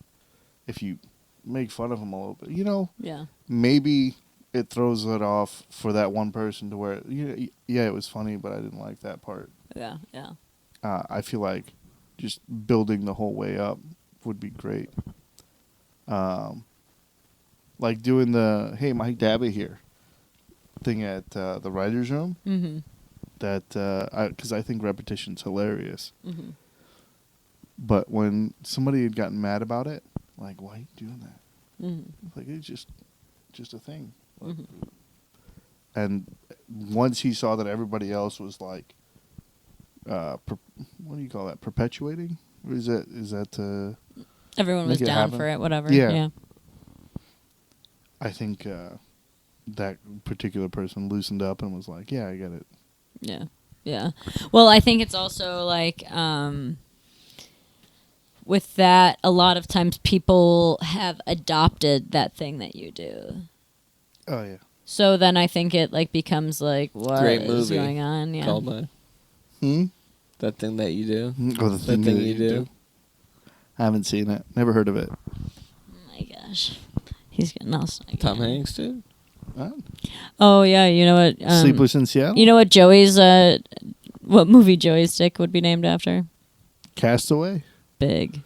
if you make fun of them a little bit, Yeah. maybe it throws it off for that one person to where it was funny, but I didn't like that part. Yeah. Yeah. I feel like just building the whole way up would be great. Like doing the "Hey, Mike Dabba here" thing at the writers' room. Mm-hmm. That because I think repetition's hilarious. Mm-hmm. But when somebody had gotten mad about it, like, why are you doing that? Mm-hmm. Like it's just a thing. Mm-hmm. And once he saw that everybody else was like, what do you call that? Perpetuating? Or is that Everyone was Make it down happen. for it, whatever. Yeah. Yeah. I think that particular person loosened up and was like, yeah, I get it. Yeah. Yeah. Well, I think it's also like with that, a lot of times people have adopted that thing that you do. Oh yeah. So then I think it like becomes like what Great is movie. going on? Yeah. Called by that thing that you do. Oh, the thing, thing that you do. I haven't seen it. Never heard of it. Oh my gosh. He's getting all snaggy. Tom Hanks did. Oh yeah, you know what? Sleepless in Seattle. You know what Joey's what movie Joey's dick would be named after? Castaway. Big.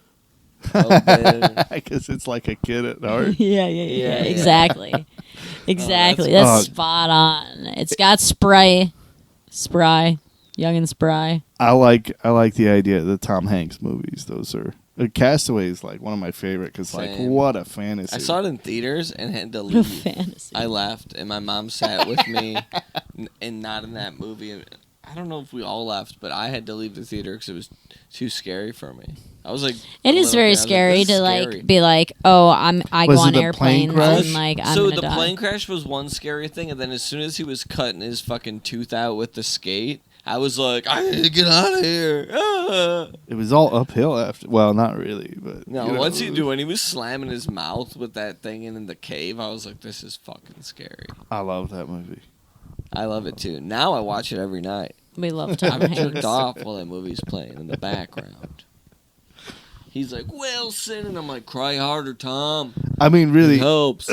Oh, man. I guess it's like a kid at heart. Yeah. Yeah. Exactly. Exactly. that's- That's spot on. It's got spry, young and spry. I like the idea of the Tom Hanks movies. Those are Castaway is like one of my favorite because like Same. what a fantasy. I saw it in theaters and had to What a leave. fantasy. I left, and my mom sat with me, and not in that movie. I don't know if we all left, but I had to leave the theater because it was too scary for me. I was like, It is very scary to like be like, oh, I Was go it on the plane airplanes crash? and like I'm so gonna the die. plane crash was one scary thing, and then as soon as he was cutting his fucking tooth out with the skate, I was like, I need to get out of here. Ah. It was all uphill after. Well, not really, but No, once he do, when he was slamming his mouth with that thing in the cave, I was like, this is fucking scary. I love that movie. I love it too. Now I watch it every night. We love Tom I'm Hanks. jerked off while that movie's playing in the background. He's like, Wilson, and I'm like, cry harder, Tom. I mean, really, It helps.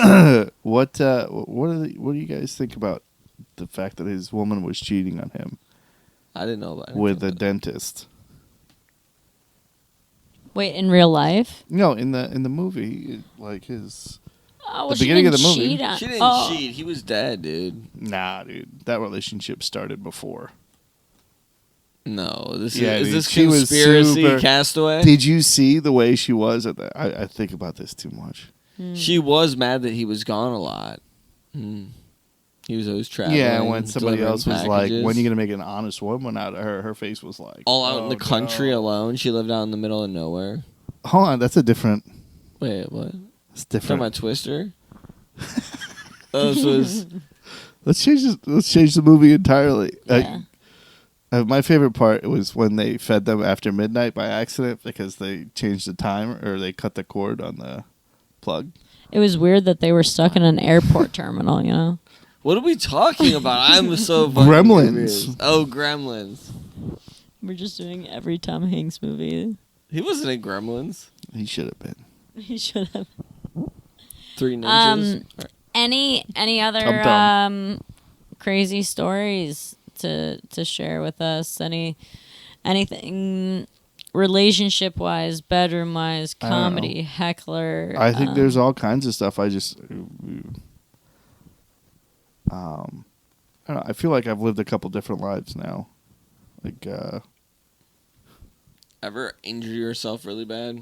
what do you guys think about the fact that his woman was cheating on him I didn't know about it. with a dentist? Wait, in real life? No, in the movie, like his. Oh, The she beginning of didn't the movie. cheat on- She didn't oh. cheat. He was dead, dude. Nah, dude, that relationship started before. No, is dude, this she was conspiracy super- castaway? Did you see the way she was at that? I think about this too much. She was mad that he was gone a lot. He was always traveling. Yeah, when somebody delivering else was packages. like, "When are you gonna make an honest woman out of her?" Her face was like, all out in the "Oh, country no." alone. She lived out in the middle of nowhere. Hold on, that's a different. Wait, what? It's Talking different. about Twister? Oh, this was Let's change the movie entirely. Yeah. My favorite part was when they fed them after midnight by accident because they changed the time or they cut the cord on the plug. It was weird that they were stuck in an airport terminal, you know? What are we talking about? I'm so fucking Gremlins. confused. Oh, Gremlins. We're just doing every Tom Hanks movie. He wasn't in Gremlins. He should have been. He should have. Three Ninjas. Any other Tum-tum. crazy stories to share with us? Anything relationship wise, bedroom wise, I don't comedy, heckler? I think there's all kinds of stuff. I just, I don't know. I feel like I've lived a couple different lives now. Like, Ever injure yourself really bad?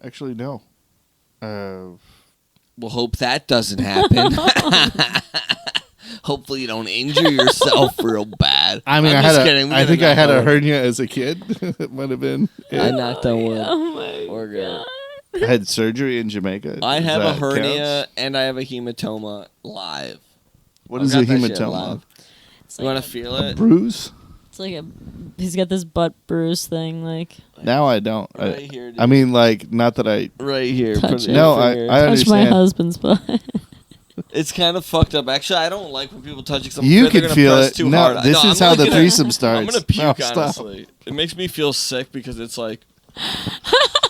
actually, no. Well, hope that doesn't happen. Hopefully you don't injure yourself real bad. I mean, I'm I just had kidding. I think I had a hurt. hernia as a kid. It might have been. I knocked on wood. Oh my We're good. I had surgery in Jamaica. I Does have a that hernia count? and I have a hematoma live. What I've is a got that shit hematoma? live. It's You like want to feel it? Bruise? It's like he's got this butt bruise thing, like Now I don't. Right here, dude. I mean, like, not that I. Right here. Touch Put it. your No, I finger. touch my understand. husband's butt. It's kind of fucked up. Actually, I don't like when people touch it. 'Cause I'm You afraid they're can gonna feel press it. Too No, hard. this I'm is how like the gonna- threesome starts. I'm gonna puke. No, stop. Honestly, it makes me feel sick because it's like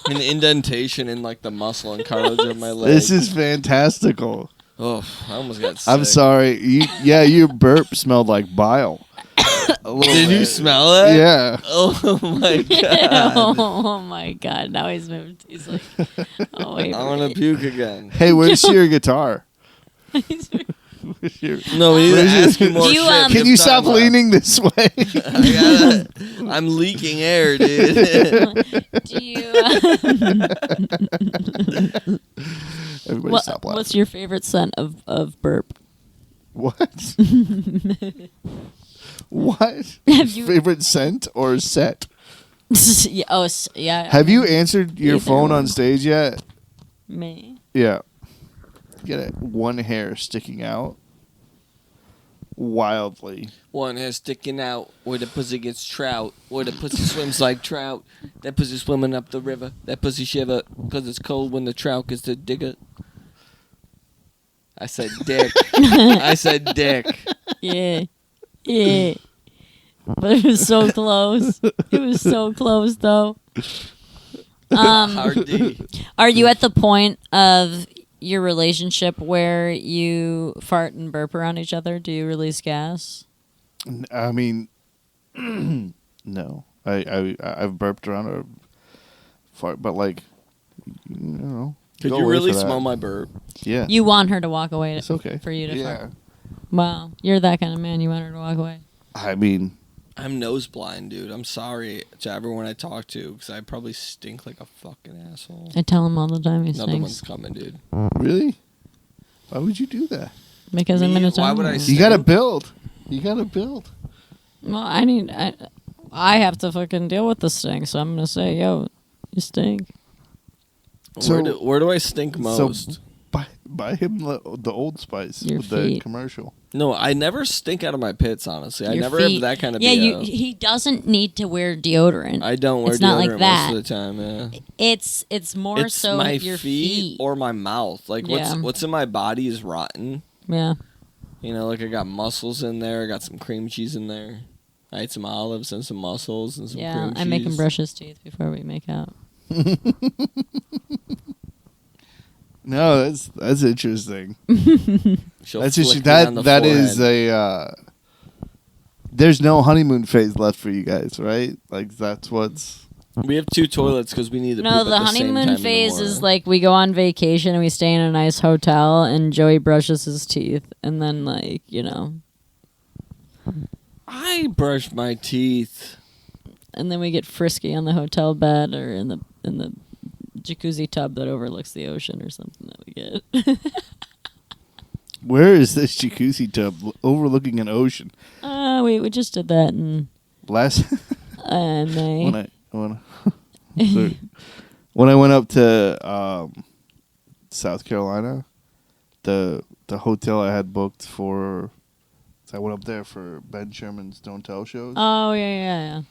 an indentation in like the muscle and cartilage of my leg. This is fantastical. Oh, I almost got sick. I'm sorry. Your burp smelled like bile. Did you smell that? Yeah. Oh my god. Oh my god! Now he's moved. He's like, oh wait. I want to puke again. Hey, where's your guitar? Where's your- No, we need to Where's your- ask you more You, shit. um, We Can have you time stop left. leaning this way? I'm leaking air, dude. Do you? Everybody stop laughing. What's your favorite scent of burp? What? What? Have you- Favorite scent or set? Yeah, yeah. Have you answered your Either phone one. on stage yet? Me. Yeah. You got one hair sticking out wildly. One hair sticking out where the pussy gets trout, where the pussy swims like trout. That pussy swimming up the river. That pussy shiver because it's cold when the trout gets the digger. I said dick. I said dick. Yeah. Yeah. But it was so close. It was so close, though. Hard D. Are you at the point of your relationship where you fart and burp around each other? Do you release gas? I mean, no. I've burped around a fart, but like, you know. Could go you away really for that. smell my burp? Yeah. You want her to walk away It's okay. for you to Yeah. fart. Wow. You're that kind of man. You want her to walk away. I mean, I'm nose blind, dude. I'm sorry to everyone I talk to because I probably stink like a fucking asshole. I tell him all the time he Another one's stinks. coming, dude. really? Why would you do that? Because I'm Me? going to tell Why would him. I You gotta build. You gotta build. Well, I have to fucking deal with this thing, so I'm going to say, yo, you stink. So- where do I stink most? Buy him the Old Spice Your with the feet. commercial. No, I never stink out of my pits, honestly. I Your never feet. have that kind of Yeah, BO. he doesn't need to wear deodorant. I don't wear It's deodorant not like that. most of the time, yeah. It's more It's so my your feet or my mouth. Like Yeah. what's in my body is rotten. Yeah. You know, like I got mussels in there. I got some cream cheese in there. I ate some olives and some mussels and some cream cheese. I make him brush his teeth before we make out. No, that's interesting. She'll That's flick interesting. me on the That is forehead. there's no honeymoon phase left for you guys, right? Like that's what's. We have 2 toilets because we need to No, poop at the the same time honeymoon in the phase is morning. like we go on vacation and we stay in a nice hotel and Joey brushes his teeth and then like, you know. I brush my teeth. And then we get frisky on the hotel bed or in the jacuzzi tub that overlooks the ocean or something that we get. Where is this jacuzzi tub overlooking an ocean? We just did that in Last May. sorry. When I went up to South Carolina, the hotel I had booked for, so I went up there for Ben Sherman's Don't Tell shows. Oh yeah.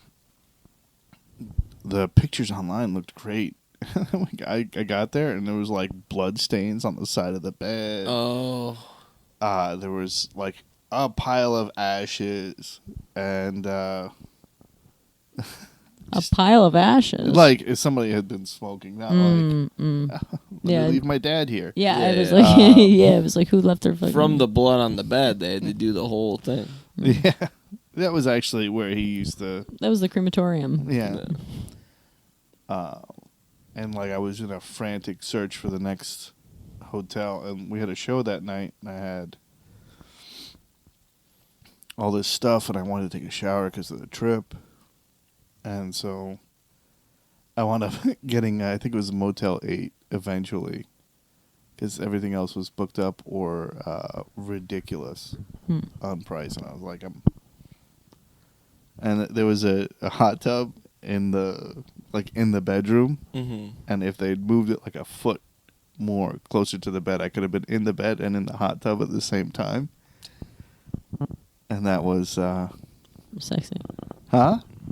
The pictures online looked great. I got there and there was like blood stains on the side of the bed. Oh. There was like a pile of ashes and A pile of ashes. like if somebody had been smoking, not like let Yeah. me leave my dad here. Yeah, I was Yeah. like, it was like, who left their fucking... From the blood on the bed, they had to do the whole thing. Yeah, that was actually where he used to. That was the crematorium. Yeah. And like I was in a frantic search for the next hotel, and we had a show that night, and I had all this stuff, and I wanted to take a shower because of the trip, and so I wound up getting, I think it was a Motel 8 eventually, because everything else was booked up or ridiculous on price, and I was like, and there was a hot tub in the bedroom, and if they'd moved it like a foot more closer to the bed, I could have been in the bed and in the hot tub at the same time. And that was Sexy.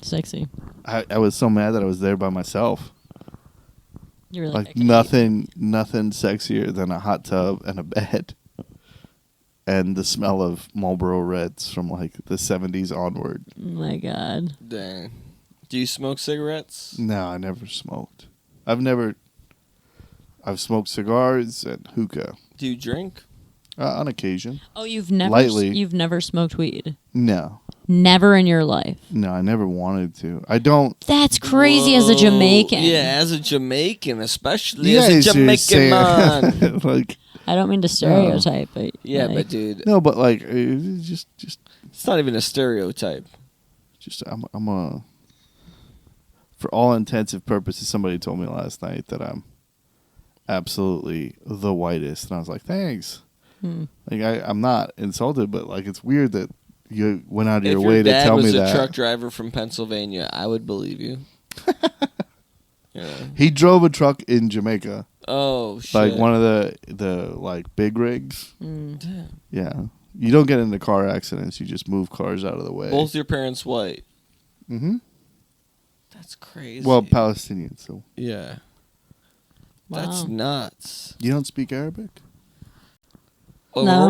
Sexy. I was so mad that I was there by myself. You were Like nothing sexier than a hot tub and a bed and the smell of Marlboro Reds from like the 70s onward. Oh my God. Dang. Do you smoke cigarettes? No, I never smoked. I've smoked cigars and hookah. Do you drink? On occasion. Oh, you've never smoked weed? No. Never in your life? No, I never wanted to. I don't. That's crazy. As a Jamaican. Yeah, as a Jamaican, especially You as a guys are Jamaican saying- man. like, I don't mean to stereotype, but Yeah, like, but dude, no, but like, just, it's not even a stereotype. I'm a. For all intensive purposes, somebody told me last night that I'm absolutely the whitest, and I was like, thanks. Like I'm not insulted, but like it's weird that you went out of your way to tell me that. If your dad was a truck driver from Pennsylvania, I would believe you. Yeah. He drove a truck in Jamaica, Oh shit! like one of the like big rigs. Damn. Yeah, you don't get into car accidents; you just move cars out of the way. Both your parents white. Mm-hmm. That's crazy. Well, Palestinian. So yeah. Wow. That's nuts. you don't speak Arabic? No.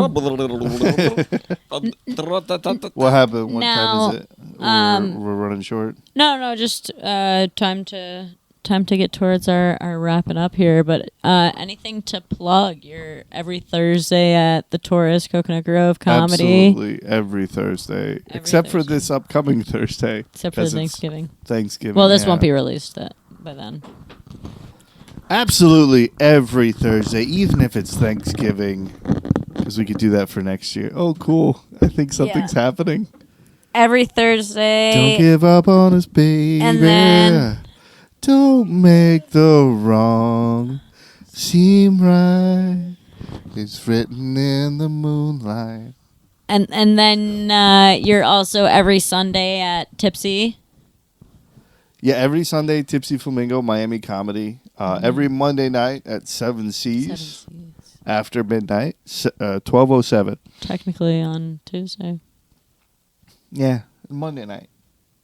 What happened? What time is it? We're running short. No, just time to get towards our wrapping up here. But anything to plug? You're every Thursday at the Taurus Coconut Grove Comedy. Absolutely, every Thursday, except for this upcoming Thursday. Except for 'cause it's Thanksgiving. Thanksgiving. Well, this yeah. won't be released by then. Absolutely every Thursday, even if it's Thanksgiving, because we could do that for next year. Oh, cool! I think something's happening. Every Thursday. Don't give up on us, baby. And then- Don't make the wrong seem right. It's written in the moonlight. And then you're also every Sunday at Tipsy. Yeah, every Sunday, Tipsy Flamingo, Miami Comedy. Every Monday night at 7 C's. After midnight, 12:07. Technically on Tuesday. Yeah, Monday night.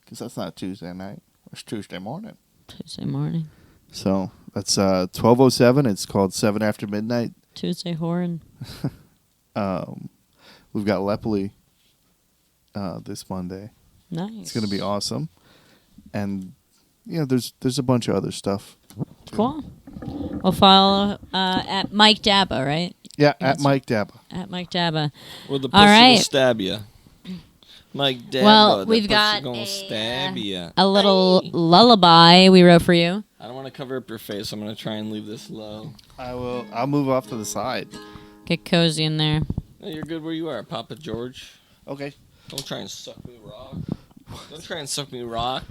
Because that's not Tuesday night. It's Tuesday morning. Tuesday morning. So that's 12:07. It's called 7 After Midnight. Tuesday Horn. We've got Lepoli this Monday. Nice. It's going to be awesome. And, there's a bunch of other stuff. Cool. We'll follow at Mike Dabba, right? Yeah, at Mike Dabba. At Mike Dabba. Or the All pussy right. will stab you. Mike Dabba, Well, the we've pussy got gonna stab ya. a little lullaby we wrote for you. I don't want to cover up your face. I'm gonna try and leave this low. I'll move off to the side. Get cozy in there. No, you're good where you are, Papa George. Okay. Don't try and suck me rock. Don't try and suck me rock.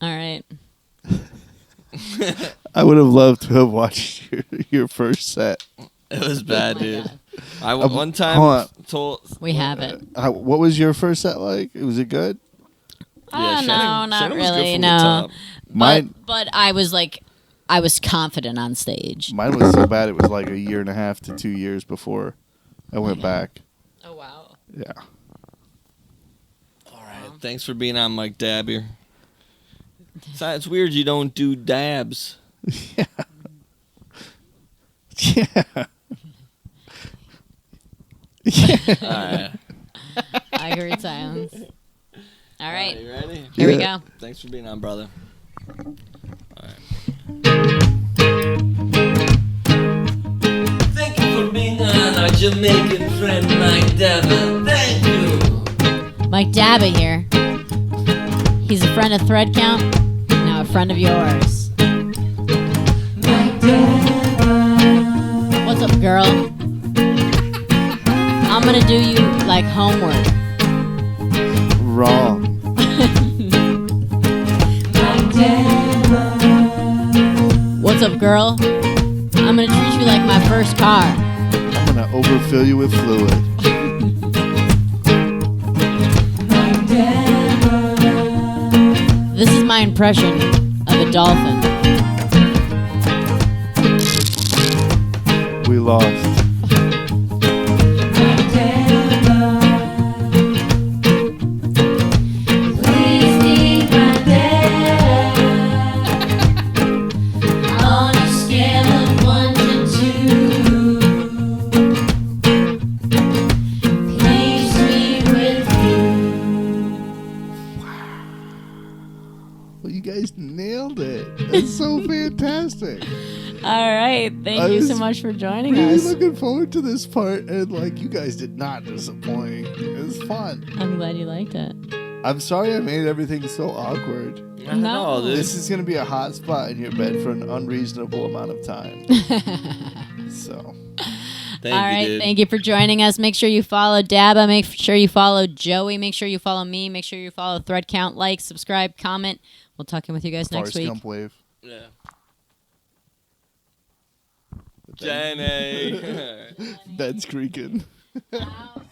All right. I would have loved to have watched your first set. It was bad, dude. I hold one time on. told. We have it. What was your first set like? Was it good? Yeah, No, Shannon not was good really. from the No. top. But I was I was confident on stage. Mine was so bad it was like 1.5 to 2 years before I went back. Oh wow. Yeah. All right. Thanks for being on, Mike Dabber. It's weird you don't do dabs. Yeah. Yeah. All right. Awkward silence. All right. You ready? Here we Yeah. go. Thanks for being on, brother. All right. Thank you for being on, our Jamaican friend Mike Dabba. Thank you. Mike Dabba here. He's a friend of Thread Count, now a friend of yours. What's up, girl? I'm gonna do you like homework. Wrong. What's up, girl? I'm gonna treat you like my first car. I'm gonna overfill you with fluid. This is my impression of a dolphin. We lost. On a scale of 1 to 2, please me with you. Well, you guys nailed it. That's so fantastic. All right, thank you so much for joining Really us. looking forward to this part, and you guys did not disappoint. It was fun. I'm glad you liked it. I'm sorry I made everything so awkward. No. This is gonna be a hot spot in your bed for an unreasonable amount of time. So. Thank All you, right, dude. thank you for joining us. Make sure you follow Dabba. Make sure you follow Joey. Make sure you follow me. Make sure you follow Thread Count. Like, subscribe, comment. We'll talk in with you guys next Forrest week. Gump wave. Yeah. Jenny. Bed's creaking. Wow.